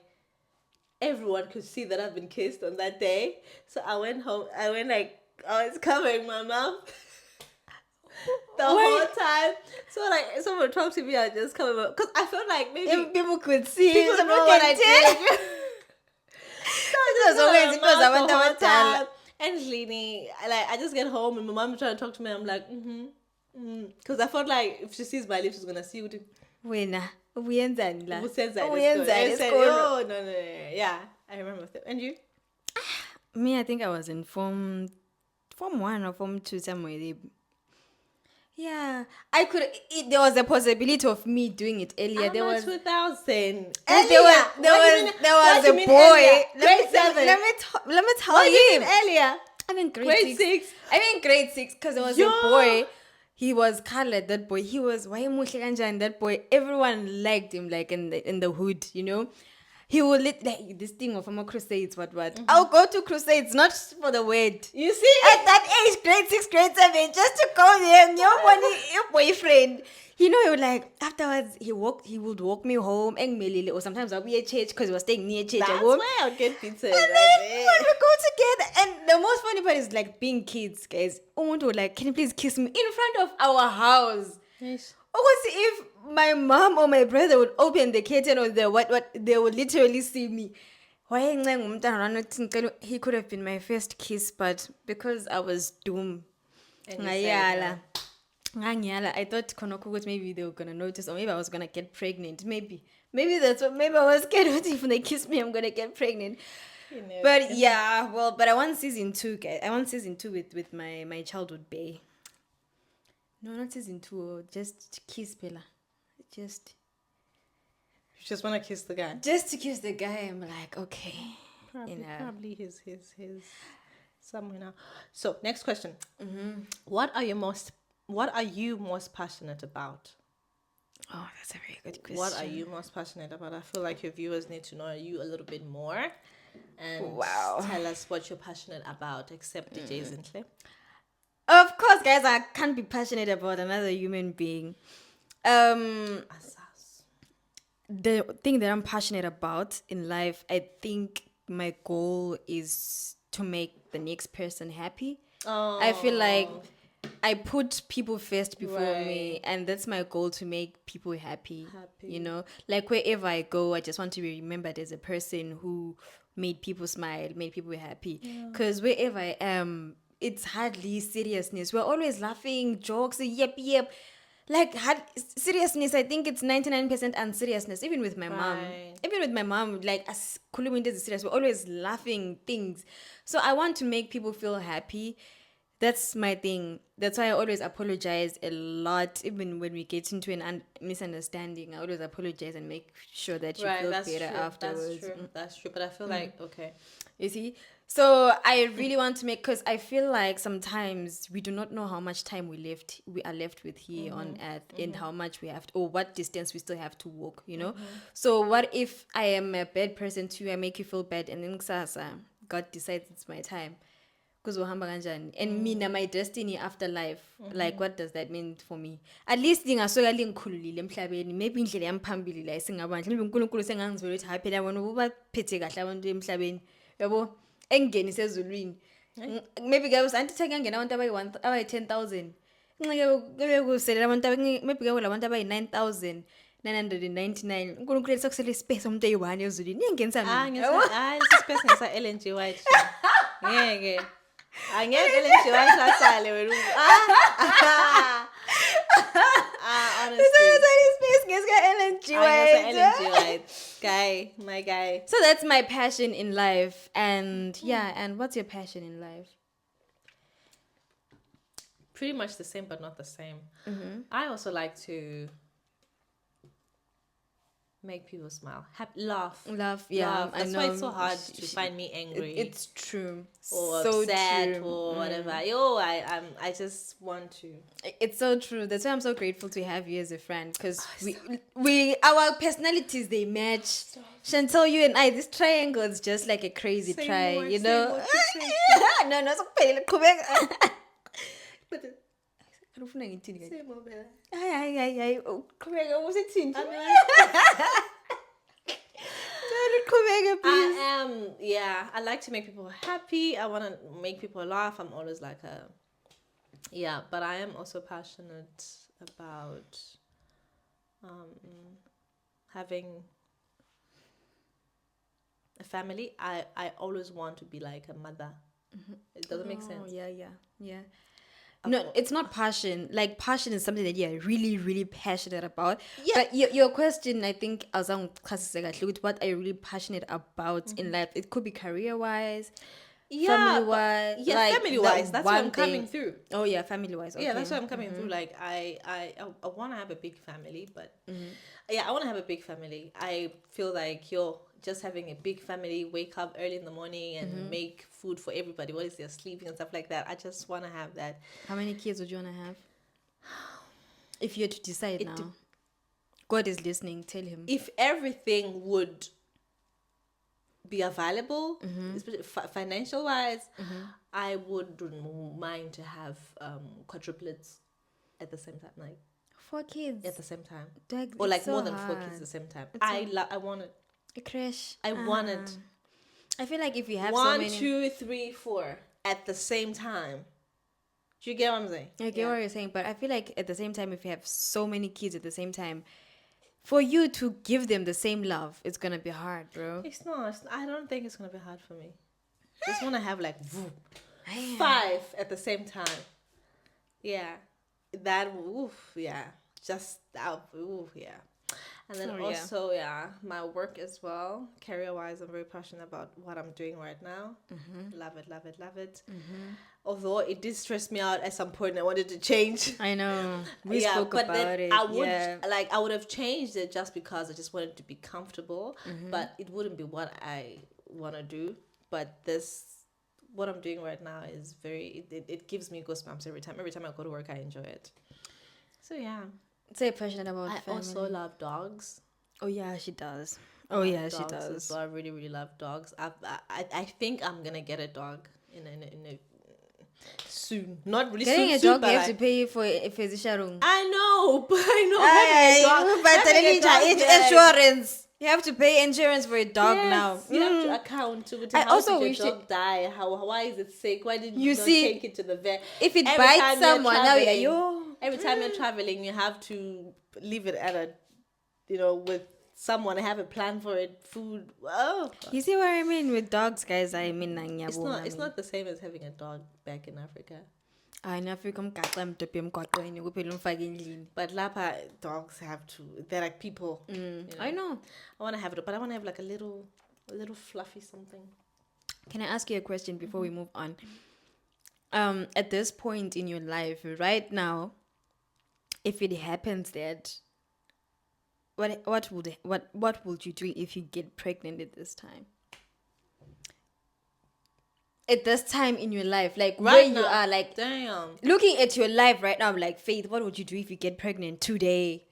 everyone could see that I've been kissed on that day. So I went home. I was covering my mouth the whole time. So like someone talked to me, I just covered my, because I felt like maybe If people could see. people know what I did. It was always because I went the to time. And Lini, like, I just get home and my mom trying to talk to me. I'm like, because I felt like if she sees my lips, she's gonna see what it. Wena, uyenzani la? Oh no. Yeah, I remember that. And you? Me, I think I was in form 1 or form 2 somewhere there. Yeah, I could. There was a possibility of me doing it earlier. There was 2000. There was a boy. Grade 7. Let me tell What do you you. mean earlier? I mean Grade 6. I mean grade 6 because there was a boy. He was colored. That boy. He was and that boy. Everyone liked him, like in the hood, you know. He would like this thing of crusades. What? I'll go to crusades, not for the word. You see, at that age, grade 6, grade 7, just to go there and your boyfriend. You know, he would like afterwards he would walk me home and or sometimes I'll be at church because he was staying near church. That's why I would get pizza. And then we would go together. And the most funny part is like being kids, guys. Umuntu would like, can you please kiss me in front of our house? Yes. Because if my mom or my brother would open the curtain or the what they would literally see me. He could have been my first kiss, but because I was doomed. I thought maybe they were gonna notice, or maybe I was gonna get pregnant. Maybe that's what. Maybe I was scared. What if they kiss me, I'm gonna get pregnant? But yeah, well, but I want season 2, guys. I want season 2 with my childhood bae. No, not season 2. Just kiss Bella. You just want to kiss the guy. Just to kiss the guy. I'm like, okay. Probably his somewhere now. So next question. What are you most passionate about? Oh, that's a very good question. What are you most passionate about? I feel like your viewers need to know you a little bit more and Wow. tell us what you're passionate about, except adjacently. Of course, guys, I can't be passionate about another human being. Asas. The thing that I'm passionate about in life, I think my goal is to make the next person happy. I feel like I put people first before me, Right. and that's my goal, to make people happy. Happy. You know, like wherever I go, I just want to be remembered as a person who made people smile, made people happy. Because wherever I am, it's hardly seriousness. We're always laughing, jokes, yep. Like seriousness, I think it's 99% unseriousness. Even with my mom, like as Kuluminde is serious, we're always laughing things. So I want to make people feel happy. That's my thing. That's why I always apologize a lot. Even when we get into an misunderstanding, I always apologize and make sure that you feel better afterwards. That's true. But I feel like, okay. You see? So I really want to make, because I feel like sometimes we do not know how much time we are left with here on earth, and how much we have to, or what distance we still have to walk, you know? So what if I am a bad person too, I make you feel bad, and then God decides it's my time. And me, my destiny after life, like what does that mean for me? At least ngingasoka lingikhululile emhlabeni, maybe indlela yami phambili la isingabanje, maybe uNkulunkulu sengangizwela ukuthi hayi phela abantu baphethe kahle abantu emhlabeni, yabo, engingenise ezulwini. Maybe guys anti kuyangena abantu abayi 10,000, ngeke kusele abantu, maybe ke labantu abayi 9,999, uNkulunkulu sekusele space umuntu eyi1 ezulwini, niyangenisa mina. Space ngesa LNG White. Ngeke. Angeke LNG White asale wena. Honestly. LNG White. Guy, my guy. So that's my passion in life. And and what's your passion in life? Pretty much the same, but not the same. I also like to make people smile, laugh. Yeah, That's why it's so hard to find me angry. It's true. Or so upset true. or whatever. I just want to. It's so true. That's why I'm so grateful to have you as a friend, because we our personalities, they match. Chantal, you and I, this triangle is just like a crazy you know. No, no, I like to make people happy. I want to make people laugh. I'm always like but I am also passionate about having a family. I always want to be like a mother. It doesn't make sense. Yeah. No, it's not passion. Like, passion is something that you're really, really passionate about. Yeah. But your question, I think, what are you really passionate about in life? It could be career-wise, family-wise. Yeah, like family-wise. That's what I'm coming through. Oh, yeah, family-wise. Okay. Yeah, that's what I'm coming through. Like, I want to have a big family, but... I want to have a big family. I feel like just having a big family, wake up early in the morning and make food for everybody while they're sleeping and stuff like that. I just want to have that. How many kids would you want to have? If you had to decide now. God is listening. Tell him. If everything would be available, financial-wise, I wouldn't mind to have quadruplets at the same time. Like 4 kids at the same time, or like more than 4 kids at the same time. I want it. A crash. I want it. I feel like if you have 1, 2, 3, 4 at the same time. Do you get what I'm saying? I get what you're saying, but I feel like at the same time, if you have so many kids at the same time, for you to give them the same love, it's gonna be hard, bro. It's not. I don't think it's gonna be hard for me. Just want to have like 5 at the same time. Yeah, that. Just that. And then my work as well. Career-wise, I'm very passionate about what I'm doing right now. Love it. Although it did stress me out at some point, I wanted to change. I know. We spoke about it. I would have changed it just because I just wanted to be comfortable. But it wouldn't be what I want to do, but what I'm doing right now is it gives me goosebumps every time. Every time I go to work, I enjoy it. So yeah. So you're passionate about I family. also love dogs. Oh yeah, she does. Oh yeah, she does. So I really, really love dogs. I think I'm gonna get a dog in a soon. Not really Getting soon. a soon, dog, but you have to pay for a physician. I know, but I know. But having a dog, insurance. You have to pay insurance for a dog now. You have to account to I how also did your wish dog die? Why is it sick? Why didn't You not see, take it to the vet? if it Every bites time you're someone, now traveling- every time you're traveling, you have to leave it at with someone, have a plan for it, food. Oh, You see what I mean with dogs, guys? I mean, it's not the same as having a dog back in Africa. In Africa, But Lapa dogs have to. They're like people. I know. I want to have it, but I want to have like a little fluffy something. Can I ask you a question before we move on? At this point in your life, right now, if it happens that, what would you do if you get pregnant at this time? At this time in your life, like Right where now, you are, like damn. looking at your life right now, like Faith, what would you do if you get pregnant today?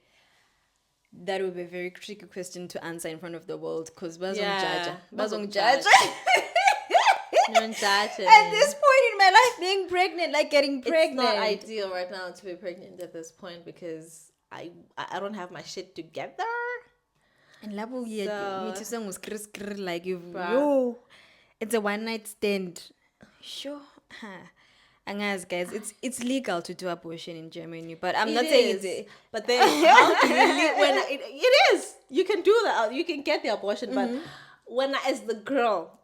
That would be a very tricky question to answer in front of the world because bazong judge. At this point in my life, being pregnant, like getting pregnant, it's not ideal right now to be pregnant at this point because I don't have my shit together. And labo me too song was like Bruh. it's a one night stand. Sure. And as guys, it's legal to do abortion in Germany, but I'm not saying it's. But then how do you live when it is? You can do that. You can get the abortion, but when as the girl,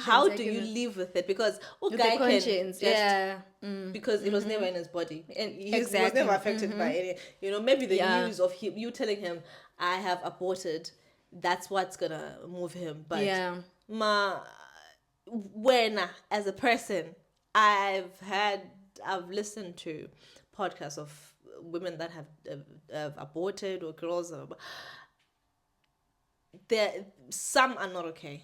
how do you live with it? Because with guy the conscience, can just, because it was never in his body and he was never affected by any. Maybe the news of you telling him I have aborted, that's what's gonna move him. But when as a person, I've listened to podcasts of women that have aborted or girls. Some are not okay.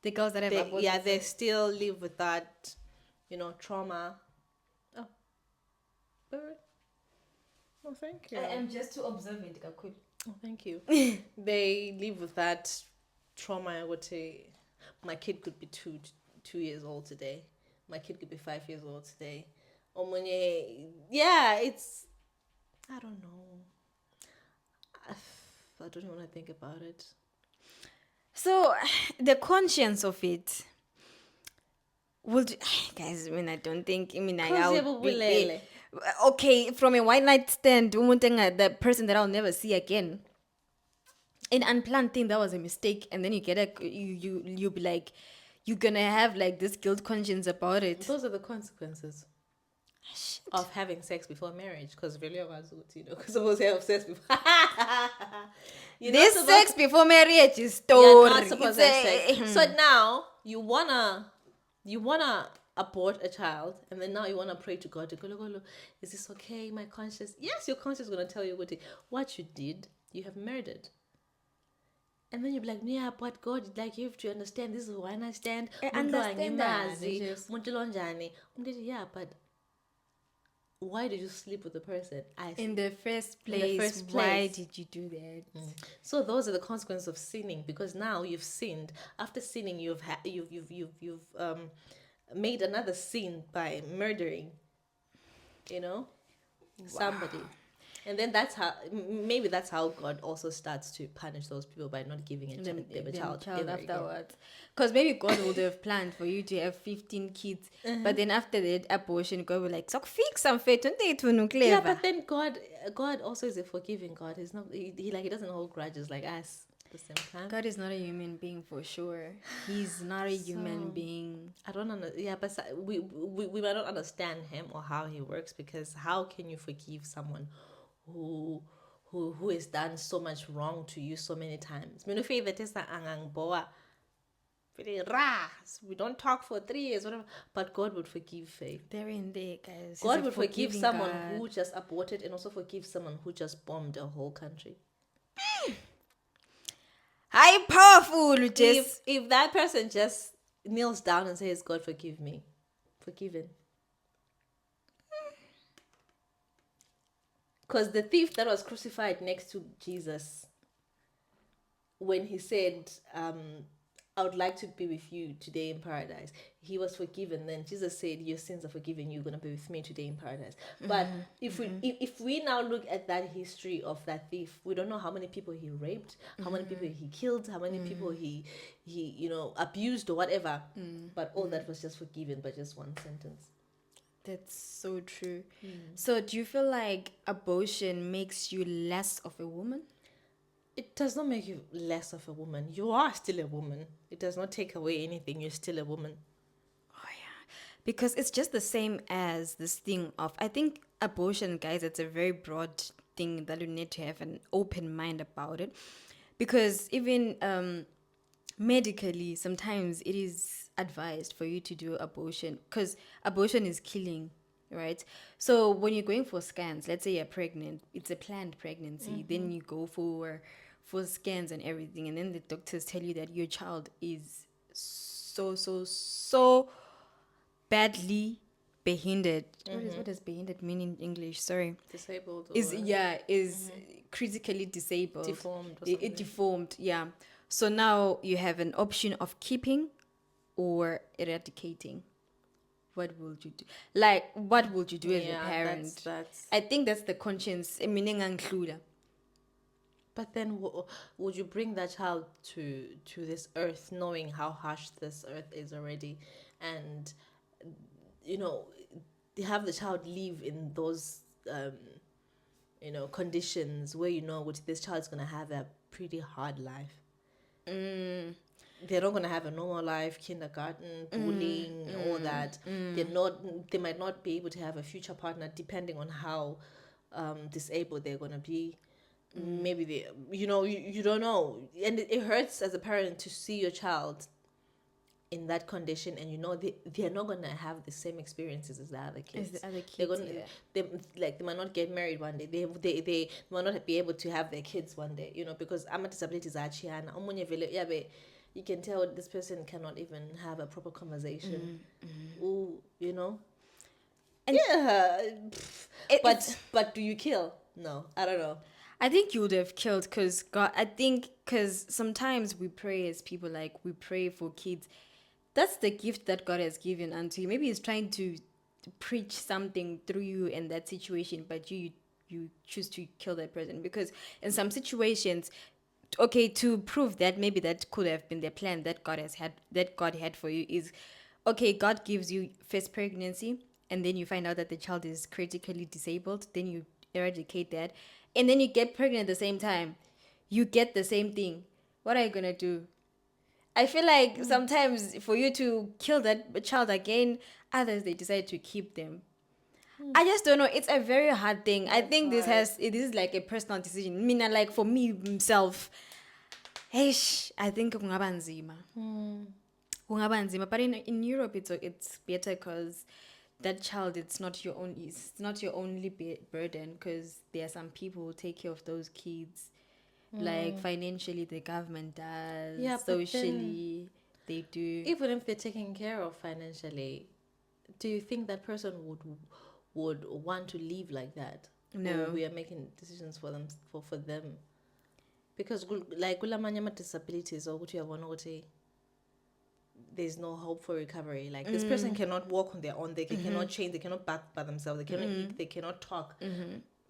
The girls that have aborted. Yeah, they still live with that, trauma. Oh, oh, thank you. I am just too observant. Oh, thank you. They live with that trauma. I would say, my kid could be 2 years old today. My kid could be 5 years old today. It's, I don't know. I don't even want to think about it. So, the conscience of it. Guys, I don't think. Okay, from a one night stand, the person that I'll never see again. An unplanned thing that was a mistake, and then you get you'll be like, you're gonna have like this guilt conscience about it. Those are the consequences of having sex before marriage. Because really, because supposed to have sex before. Sex before marriage is story. Not supposed to have sex. So now you wanna abort a child, and then now you wanna pray to God to go, look, is this okay? My conscience. Yes, your conscience is gonna tell you what you did. You have murdered. And then you'll be like, yeah, but God, like, you have to understand, this is when I stand. Understand that. Yeah, but why did you sleep with the person? In the first place, why did you do that? So those are the consequences of sinning, because now you've sinned. After sinning, you've made another sin by murdering, somebody. And then maybe that's how God also starts to punish those people by not giving a child afterwards. Because maybe God would have planned for you to have 15 kids, but then after the abortion, God will like, so fix some fate, don't they? Yeah, but then God also is a forgiving God. He's not he doesn't hold grudges like us at the same time. God is not a human being for sure. He's not a human being. I don't understand. Yeah, but we might not understand him or how he works, because how can you forgive someone who has done so much wrong to you so many times? We don't talk for 3 years, whatever. But God would forgive Faith. They're in there, guys. God would forgive someone who just aborted, and also forgive someone who just bombed a whole country. High powerful, just If that person just kneels down and says, God forgive me, forgiven. Because the thief that was crucified next to Jesus, when he said, I would like to be with you today in paradise, he was forgiven. Then Jesus said, your sins are forgiven, you're going to be with me today in paradise. But if we now look at that history of that thief, we don't know how many people he raped, how many people he killed, how many people he abused or whatever. But all that was just forgiven by just one sentence. That's so true. So do you feel like abortion makes you less of a woman? It does not make you less of a woman. You are still a woman. It does not take away anything. You're still a woman. Oh yeah, because it's just the same as this thing of, I think abortion, guys, it's a very broad thing that you need to have an open mind about it, because even medically sometimes it is advised for you to do abortion because abortion is killing, right? So when you're going for scans, let's say you're pregnant, it's a planned pregnancy, then you go for scans and everything, and then the doctors tell you that your child is so badly behindered. What does behindered mean in English? Sorry. Disabled. Is critically disabled. Deformed or It something. deformed, yeah. So now you have an option of keeping or eradicating. What would you do? Like, what would you do as a parent? That's. I think that's the conscience. Meaning include. But then, would you bring that child to this earth, knowing how harsh this earth is already, and have the child live in those conditions where which this child's gonna have a pretty hard life. They're not gonna have a normal life, kindergarten, bullying, all that. They might not be able to have a future partner depending on how disabled they're gonna be. Maybe they, you don't know, and it hurts as a parent to see your child in that condition, and they're not gonna have the same experiences as the other kids. They're gonna, they might not get married one day. They might not be able to have their kids one day. Because I'm a disability zachiana. You can tell this person cannot even have a proper conversation. Ooh, And yeah, but do you kill? No, I don't know. I think you would have killed because God. I think because sometimes we pray as people, like we pray for kids. That's the gift that God has given unto you. Maybe He's trying to preach something through you in that situation, but you choose to kill that person because in some situations, okay, to prove that maybe that could have been the plan that God had for you is, okay, God gives you first pregnancy, and then you find out that the child is critically disabled. Then you eradicate that, and then you get pregnant at the same time. You get the same thing. What are you gonna do? I feel like sometimes for you to kill that child again, others they decide to keep them. I just don't know. It's a very hard thing. I think this is like a personal decision. I mean, like for me himself, I think kungaba nzima. Kungaba nzima. But in Europe, it's better because that child, it's not your only burden, because there are some people who take care of those kids. Like financially, the government does. Yeah, socially, they do. Even if they're taken care of financially, do you think that person would want to live like that? No. Or we are making decisions for them for them. Because like kulamanye disabilities or there's no hope for recovery. Like this person cannot walk on their own, they cannot change, they cannot bath by themselves, they cannot eat, they cannot talk.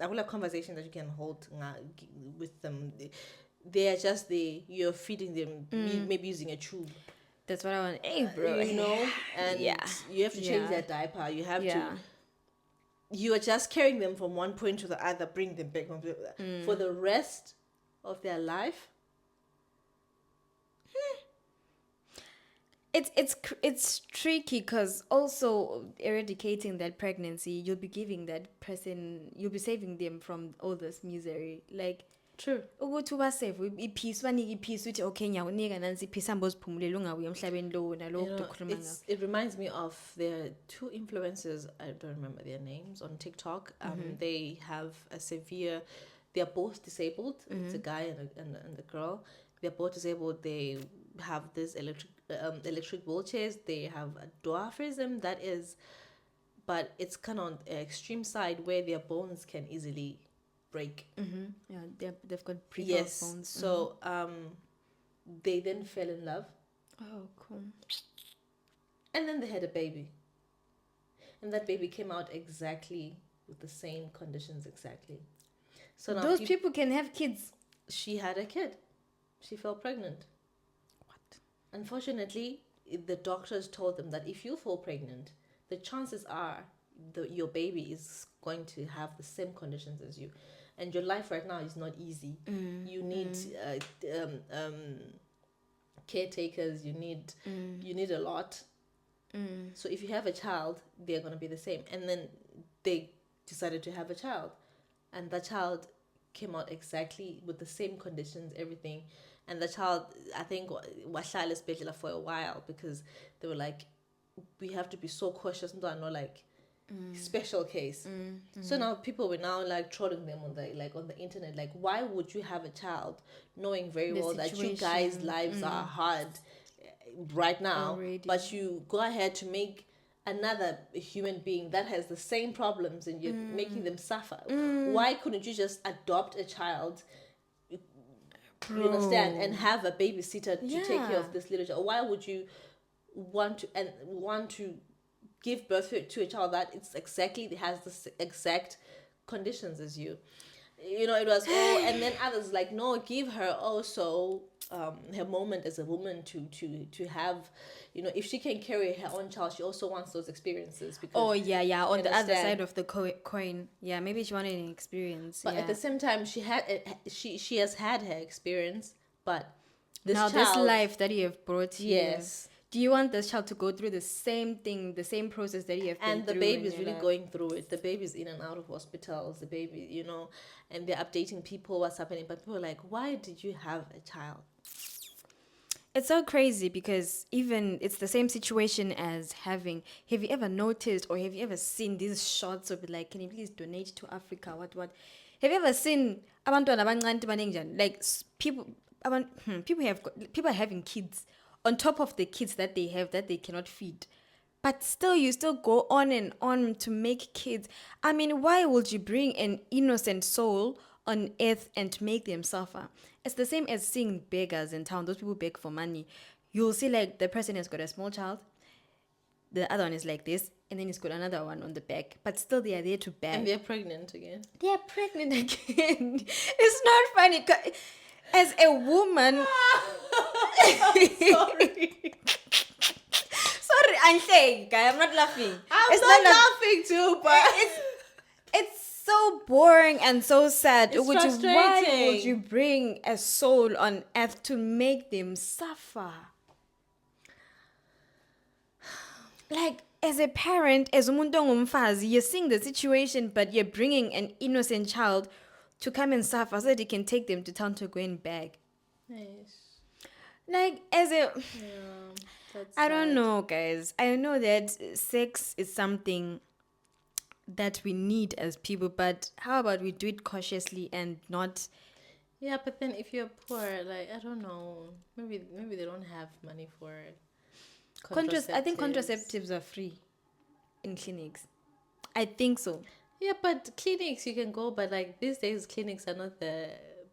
I will have conversation that you can hold with them. They are just you're feeding them, maybe using a tube. That's what I want. Hey, bro. And you have to change their diaper. You have to. You are just carrying them from one point to the other, bring them back for the rest of their life. It's tricky because also eradicating that pregnancy, you'll be giving that person, you'll be saving them from all this misery. Like, true. Ukuthi ubasave ipeace banike ipeace uthi okay ngiyakunika nansi ipeace hambe uziphumelele ungabuya emhlabeni lo wena lo ukukhuluma ngakho. It reminds me of there two influencers, I don't remember their names, on TikTok. They have they're both disabled. It's a guy and a girl, they're both disabled. They have this electric wheelchairs. They have a dwarfism that is, but it's kind of on the extreme side where their bones can easily break. Yeah, they've got brittle Yes. bones. So they then fell in love, Oh, cool. and then they had a baby, and that baby came out exactly with the same conditions exactly. So now Those people can have kids. she had a kid. She fell pregnant. What? Unfortunately, the doctors told them that if you fall pregnant, the chances are your baby is going to have the same conditions as you, and your life right now is not easy. You need caretakers. You need a lot. So if you have a child, they're going to be the same. And then they decided to have a child, and the child came out exactly with the same conditions, everything. And the child, I think, was for a while because they were like, we have to be so cautious. No, like special case. So now people were now like trolling them on the internet. Like, why would you have a child knowing very well that you guys' lives are hard right now, already, but you go ahead to make another human being that has the same problems and you're making them suffer? Why couldn't you just adopt a child? You understand, and have a babysitter to take care of this little child? Why would you want to give birth to a child that has the exact conditions as you? You know, it was and then others like, no, give her also her moment as a woman to have, you know, if she can carry her own child, she also wants those experiences. Because on the other side of the coin, maybe she wanted an experience, but at the same time she has had her experience, but this life that you have brought here, yes, do you want this child to go through the same thing, the same process that you have been and the through? baby is really going through it. The baby's in and out of hospitals, the baby, you know, and they're updating people what's happening, but people are like, why did you have a child? It's so crazy because even it's the same situation as have you ever noticed or have you ever seen these shots of like, can you please donate to Africa, what have you ever seen abantwana abancane banenjani, like people are having kids on top of the kids that they have that they cannot feed, but still you still go on and on to make kids. I mean, why would you bring an innocent soul on earth and make them suffer? It's the same as seeing beggars in town. Those people beg for money. You'll see like the person has got a small child, the other one is like this, and then he's got another one on the back, but still they are there to beg. And they're pregnant again. They are pregnant again. It's not funny. As a woman, sorry, I'm not laughing. I'm not laughing too, but it's so boring and so sad. It's frustrating. Why would you bring a soul on earth to make them suffer? Like, as a parent, as umuntu ongumfazi, you're seeing the situation, but you're bringing an innocent child to come and suffer so that you can take them to town to go and beg. Yes. Like, as a... That's I don't know, guys. I know that sex is something that we need as people, but how about we do it cautiously and not... Yeah, but then if you're poor, like, I don't know, maybe they don't have money for contraceptives. I think contraceptives are free in clinics. I think so. Yeah, but clinics you can go, but like these days clinics are not the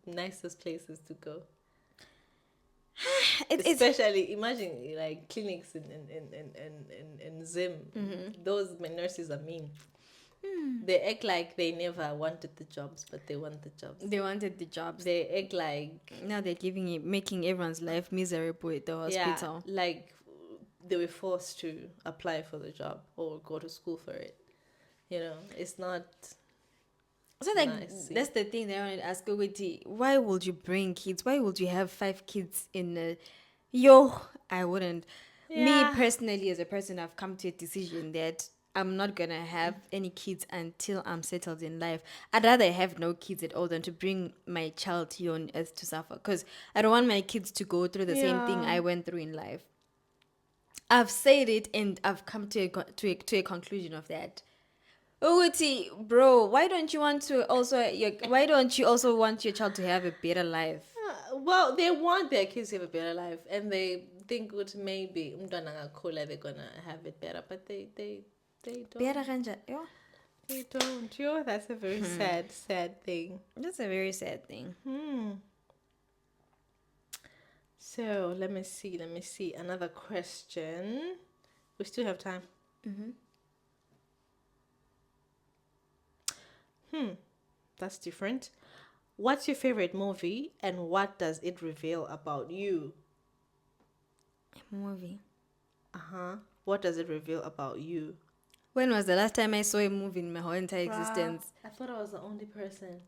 nicest places to go. Especially imagine like clinics in Zim. Those nurses are mean. They act like they never wanted the jobs, but they want the jobs. They wanted the jobs. They act like now they're making everyone's life miserable at the hospital. Yeah, like they were forced to apply for the job or go to school for it. You know, it's not. So like nice, that's the thing that I wanted to ask Ogoti. Why would you bring kids? Why would you have 5 kids in a... I wouldn't. Yeah. Me personally, as a person, I've come to a decision that I'm not gonna have any kids until I'm settled in life. I'd rather have no kids at all than to bring my child here on earth to suffer, because I don't want my kids to go through the same thing I went through in life. I've said it and I've come to a conclusion of that. Uti, bro, why don't you also want your child to have a better life? Well, they want their kids to have a better life, and they think it maybe umntwana angakhula they're gonna have it better, but they don't. Better kanja. Yeah. They don't. Yo, that's a very sad thing. That's a very sad thing. So let me see. Another question. We still have time. That's different. What's your favorite movie and what does it reveal about you? Movie. What does it reveal about you? When was the last time I saw a movie in my whole entire existence? I thought I was the only person.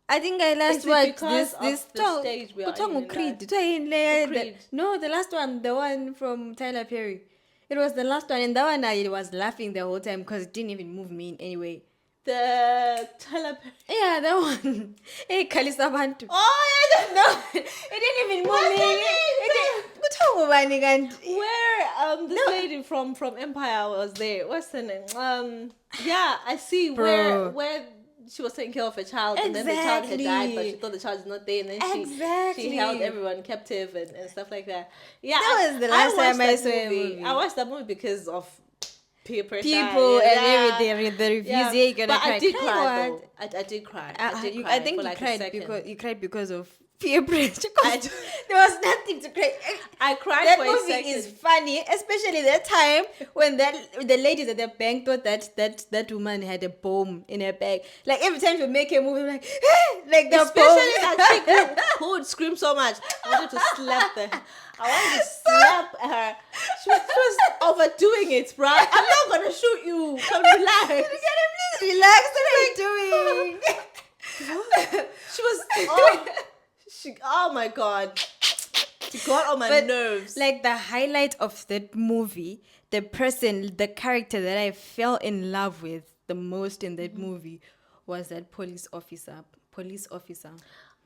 I think I last Is it watched because this of the stage we are in Creed. Creed. No, the last one, the one from Tyler Perry. It was the last one, and that one I was laughing the whole time because it didn't even move me in any way. The Tyler Perry. Yeah, that one. Hey, Kalisa Bantu. Oh, I don't know. It didn't even move me. Where this lady from Empire was there. What's her name? Yeah, I see where she was taking care of a child and then the child had died, but she thought the child is not there, and then she held everyone captive and stuff like that. Yeah, that was the last time I saw a movie. I watched that movie because of peer pressure, people and everything. The reviews, you're gonna cry. I did cry though. I did cry. I think you cried because of peer pressure. There was nothing to cry. I cried that for movie a second. is funny, especially that time when the ladies at the bank thought that woman had a bomb in her bag. Like every time she would make a movie, like like the especially bomb. that chick who would scream so much. I wanted to slap her. She was overdoing it, bro. I'm not gonna shoot you. Come relax. Please relax. What are you doing? She was. Oh my god. She got on my nerves. Like the highlight of that movie, the character that I fell in love with the most in that movie was that police officer.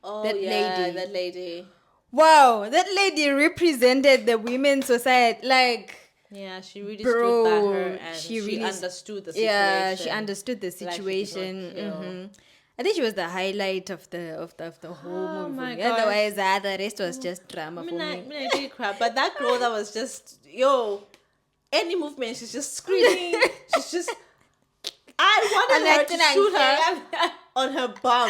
Oh, that lady. Wow, that lady represented the women's society. Like, yeah, she really stood by her and she really understood the situation. Yeah, she understood the situation. I think she was the highlight of the whole movie. My God. Otherwise, the rest was just drama for me. I did cry, but that girl that was just any movement, she's just screaming. She's just. I wanted her to shoot her on her bum,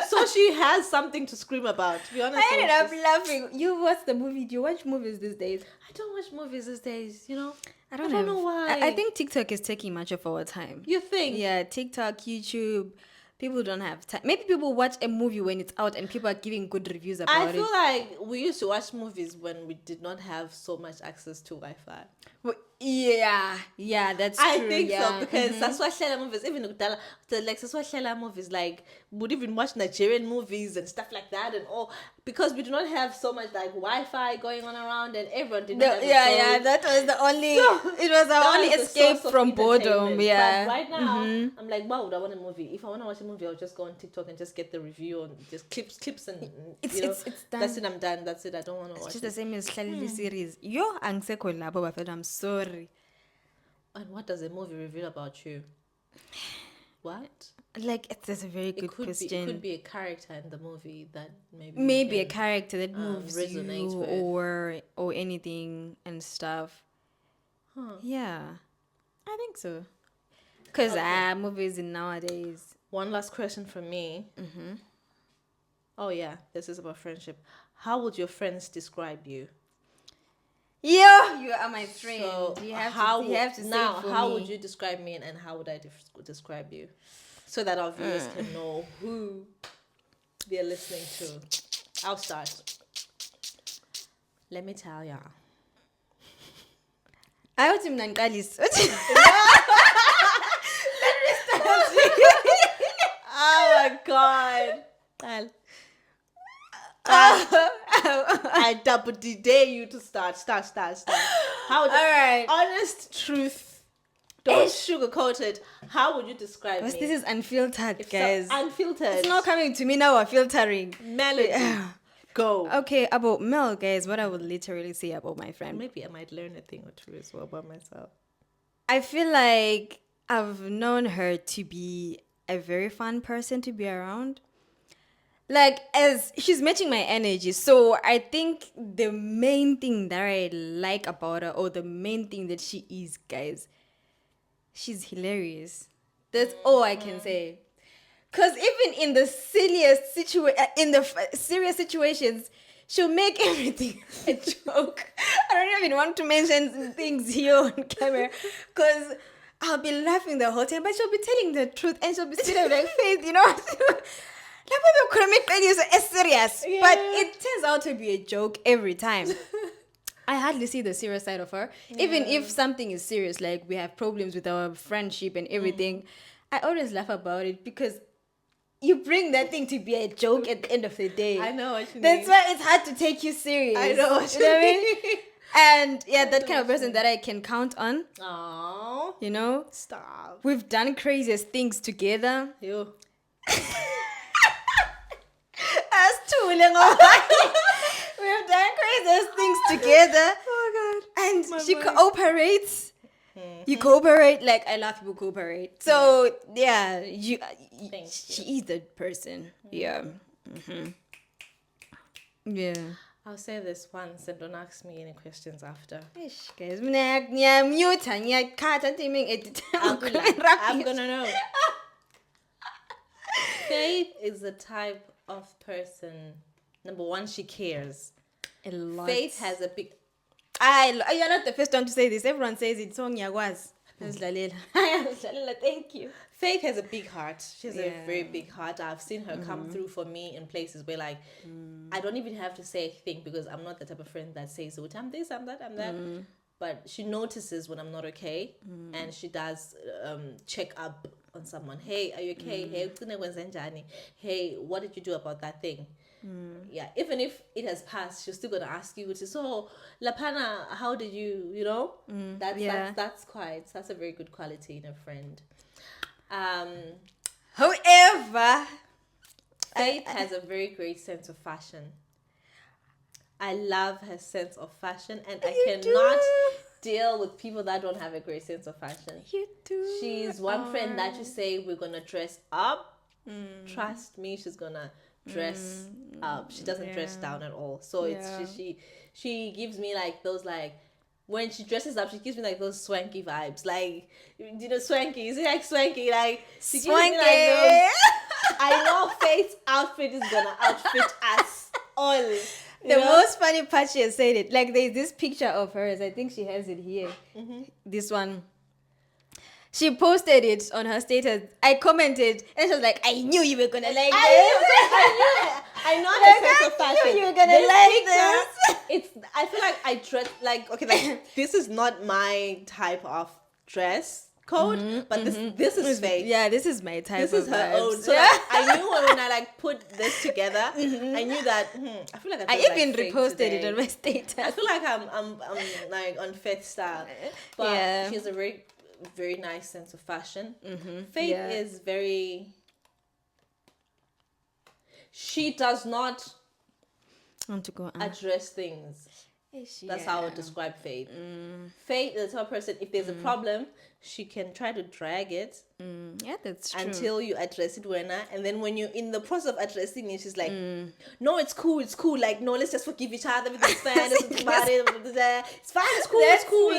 so she has something to scream about. To be honest, I ended up laughing. You watch the movie? Do you watch movies these days? I don't watch movies these days. I don't know why. I think TikTok is taking much of our time. You think? Yeah, TikTok, YouTube. People don't have time. Maybe people watch a movie when it's out and people are giving good reviews about it. I feel like we used to watch movies when we did not have so much access to Wi-Fi. Well, yeah, that's true. I think so, because that's why Shela movies, even that's why Shela movies, like, would even watch Nigerian movies and stuff like that and all, because we do not have so much like Wi-Fi going on around and everyone did not have that was the only, it was our only escape from boredom, But right now, I'm like, why would I want a movie? If I want to watch a movie, I'll just go on TikTok and just get the review and just clips and, it's done. That's it, I'm done, that's it, I don't want to watch it. It's just the same as Hlaleli series. I'm sorry. And what does a movie reveal about you? What? Like, that's a very good question. It could be a character in the movie that maybe a character that moves resonates you with. or anything and stuff. Yeah, I think so. Because movies in nowadays. One last question from me. Oh yeah, this is about friendship. How would your friends describe you? Yeah, you are my friend. So you have to now, say it for how me. would you describe me and how would I describe you? So that our viewers can know who they're listening to. I'll start. Let me tell y'all. I want him Nankalis. Oh my god. I double dare you to start. How? All right. Honest truth. Don't sugarcoat it. How would you describe me? This is unfiltered, guys. Unfiltered. It's not coming to me now. We're filtering. Melody. Go. Okay, about Mel, guys. What I would literally say about my friend. Maybe I might learn a thing or two as well about myself. I feel like I've known her to be a very fun person to be around. like as she's matching my energy. So I think the main thing that I like about her, or the main thing that she is, guys, she's hilarious. That's all I can say. Cause even in the serious situations, she'll make everything a joke. I don't even want to mention things here on camera, cause I'll be laughing the whole time, but she'll be telling the truth, and she'll be sitting like, Faith, you know. It's serious, Yeah. but it turns out to be a joke every time. I hardly see the serious side of her. Even if something is serious, like we have problems with our friendship and everything, I always laugh about it because you bring that thing to be a joke at the end of the day. I know what you mean. That's why it's hard to take you serious. I know what you know what I mean. mean? And yeah, that kind of person that I can count on. Aww. You know? Stop. We've done craziest things together. You. That's too long. We've done craziest things together. Oh God. And she cooperates. You cooperate. Like, I love people cooperate. So yeah, she is the person. Yeah. Yeah. I'll say this once and don't ask me any questions after. Ish, guys, mute and cut and edit. I'm gonna know. Faith is the type of person. Number one, she cares. A lot. Faith has a big. You're not the first one to say this. Everyone says it. So was. Thank you. Faith has a big heart. She has a Yeah. very big heart. I've seen her come through for me in places where, like, I don't even have to say a thing because I'm not the type of friend that says, "Oh, I'm this, I'm that, I'm that." But she notices when I'm not okay, and she does check up on someone. Hey, are you okay? Hey, what did you do about that thing? Yeah, even if it has passed, she's still gonna ask you. So, Lapana, how did you? You know, that's a very good quality in a friend. However, Faith has a very great sense of fashion. I love her sense of fashion, and I cannot deal with people that don't have a great sense of fashion. You do. She's one friend that you say we're gonna dress up. Trust me, she's gonna dress up. She doesn't dress down at all. So it's she gives me like those, like, when she dresses up, she gives me like those swanky vibes. Like, you know, swanky. Is it like swanky? Like, she gives me like those. I know Faith's outfit is gonna outfit us all. The most funny part, she has said it. Like, there's this picture of hers. I think she has it here. This one. She posted it on her status. I commented, and she was like, "I knew you were gonna like this. I know the sense of fashion. I knew you were gonna like this." I feel like I dress like, okay, like, this is not my type of dress code, but this is Faith. Yeah, this is my type. This is her own. So like, I knew when I like put this together, I knew that. I feel like I feel even like Faith reposted today. it on my status. I feel like I'm like on Faith style, but she has a very, very nice sense of fashion. Faith is very. She does not want to go address things. That's how I would describe Faith. Faith is the type of person, if there's a problem, she can try to drag it Yeah, that's true. until you address it, and then when you're in the process of addressing it, she's like, no, it's cool, like, no, let's just forgive each other, everything's fine, let's talk about it, it's fine, it's cool, it's cool.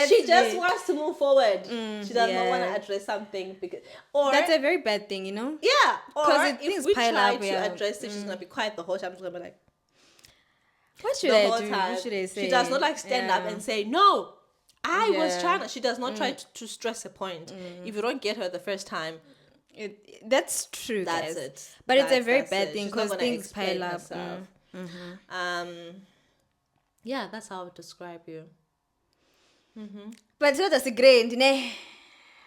She just wants to move forward. She does not want to address something, or that's a very bad thing, you know? yeah, or 'Cause if things we pile try up, to yeah. address it, she's gonna be quiet the whole time. She's gonna be like, What should the I whole do? time. What should I say? She does not like stand up and say, no, I was trying to. She does not try to stress a point. If you don't get her the first time, That's true, that's guys. it. But it's a very That's bad it. thing She's not because gonna things explain pile up. herself. Yeah, that's how I would describe you. But so that's a grand, ne?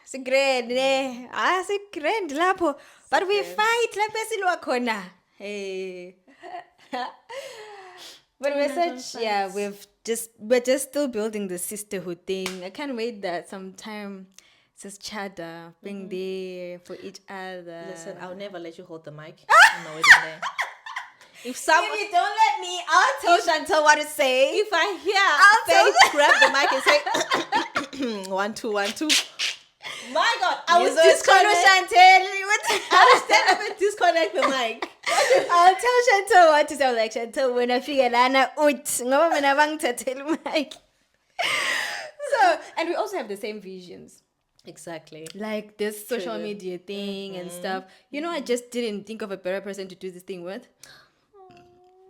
It's a grand, ne? It's a grand lapho. But we fight lapho esilwa khona. Hey. But we're such, we're just still building the sisterhood thing. I can't wait that sometime just chada, being there for each other. Listen, I'll never let you hold the mic. I'm not waiting there. If someone, If you don't let me, I'll tell Chantal what to say. if I hear tell Faith grab the mic and say 1 2 1 2, my God, I was disconnect. Chantal. I would stand up and disconnect the mic. I'll tell Chantel what to say. Like, Chantel, when I figure Lana out, ngoba mina bangithathela mic. So, and we also have the same visions. Exactly. Like this social media thing and stuff. You know, I just didn't think of a better person to do this thing with.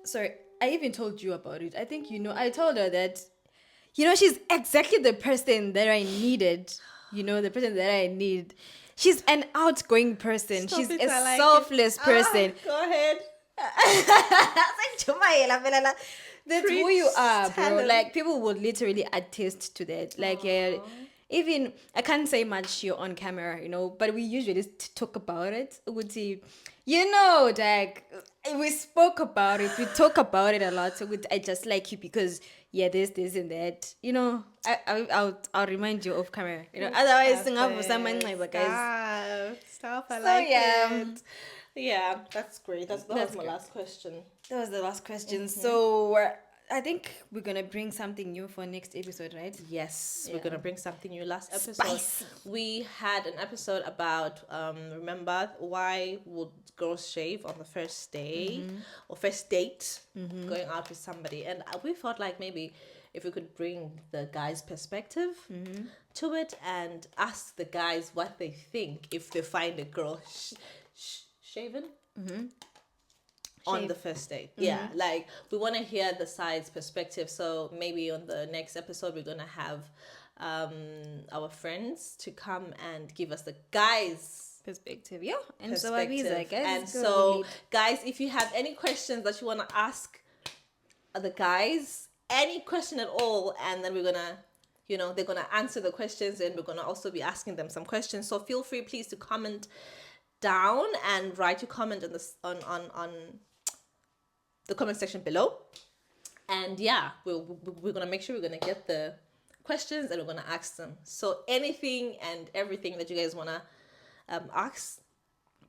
Sorry, I even told you about it. I think, I told her that, she's exactly the person that I needed. The person that I need. She's an outgoing person. Stop she's it, a I like selfless it. person. Go ahead. That's who you are, bro. Talent. Like, people would literally attest to that. Like, yeah, even I can't say much here on camera, but we usually just talk about it. Like, we spoke about it. We talk about it a lot. So I just like you because this and that. I'll remind you off camera. Otherwise, guys. Stop. I So, like yeah. it. Yeah, that's great. That was my great. last question. That was the last question. So I think we're gonna bring something new for next episode, right? Yes, Yeah. we're gonna bring something new. Last episode, Spicy. we had an episode about remember why would girls shave on the first day or first date going out with somebody, and we thought like maybe if we could bring the guys' perspective to it and ask the guys what they think if they find a girl shaven on the first date. Yeah, like we want to hear the side's perspective. So maybe on the next episode we're gonna have our friends to come and give us the guys' Perspective, yeah. And perspective. so guys. And so guys, if you have any questions that you want to ask the guys, any question at all, and then we're gonna they're gonna answer the questions, and we're gonna also be asking them some questions. So feel free, please, to comment down and write your comment on the comment section below. And yeah, we're gonna make sure we're gonna get the questions and we're gonna ask them. So anything and everything that you guys wanna ask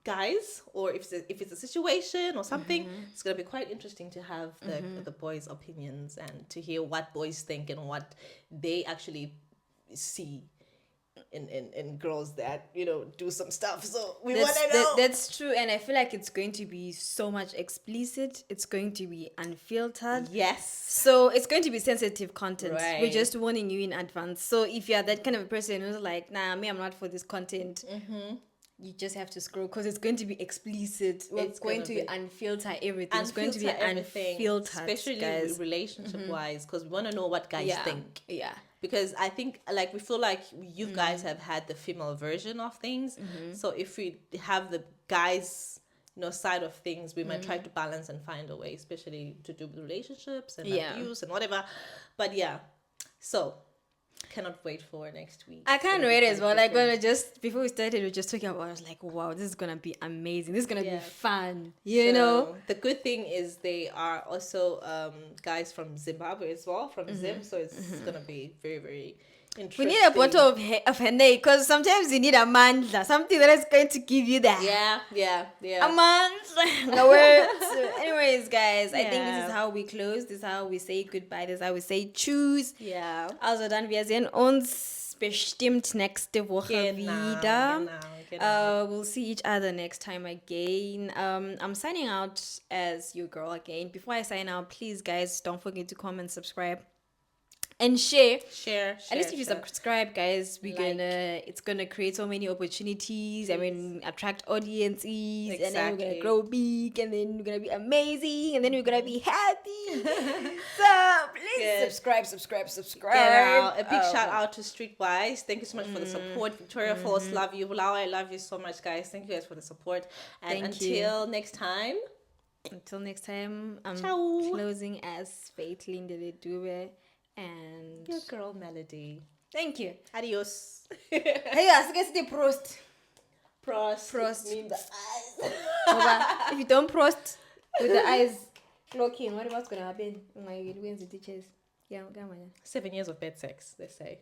guys, or if it's a situation or something, it's gonna be quite interesting to have the boys' opinions and to hear what boys think and what they actually see in girls that do some stuff. So we want to know. That's true, and I feel like it's going to be so much explicit. It's going to be unfiltered. Yes. So it's going to be sensitive content. Right. We're just warning you in advance. So if you're that kind of a person who's like, nah, I'm not for this content, you just have to scroll because it's going to be explicit. It's going to unfilter everything. It's going to be unfiltered, especially guys. Relationship wise, because we want to know what guys think. Yeah. Because I think, like, we feel like you guys have had the female version of things. So if we have the guys, side of things, we might try to balance and find a way, especially to do with relationships and abuse and whatever. But yeah, so cannot wait for next week. I can't wait as well. Like, before we started, we were just talking about, I was like, wow, this is gonna be amazing. This is gonna be fun. You know? The good thing is they are also guys from Zimbabwe as well, from Zim. So it's gonna be very, very interesting. We need a bottle of Henny because sometimes you need a mandla, something that is going to give you that. Yeah. A month. No words. So anyways, guys, I think this is how we close. This is how we say goodbye. This is how we say choose. Yeah. Also, dann wir sehen uns bestimmt nächste Woche wieder. Genau. We'll see each other next time again. I'm signing out as your girl again. Before I sign out, please, guys, don't forget to comment, subscribe, and share. At least if you subscribe, guys, it's gonna create so many opportunities. I mean, attract audiences, and then we're gonna grow big, and then we're gonna be amazing, and then we're gonna be happy. So please subscribe. A big shout out to Streetwise. Thank you so much for the support. Victoria Falls, love you. Bulawa, I love you so much, guys. Thank you guys for the support. And until next time, I'm ciao. Closing as Faith Lindele Dube. And your girl Melody. Thank you. Adios. Hey, I guess the prost. Mean the eyes. If you don't prost with the eyes clocking, what's gonna happen? My wins the teachers. Yeah, 7 years of bad sex, they say.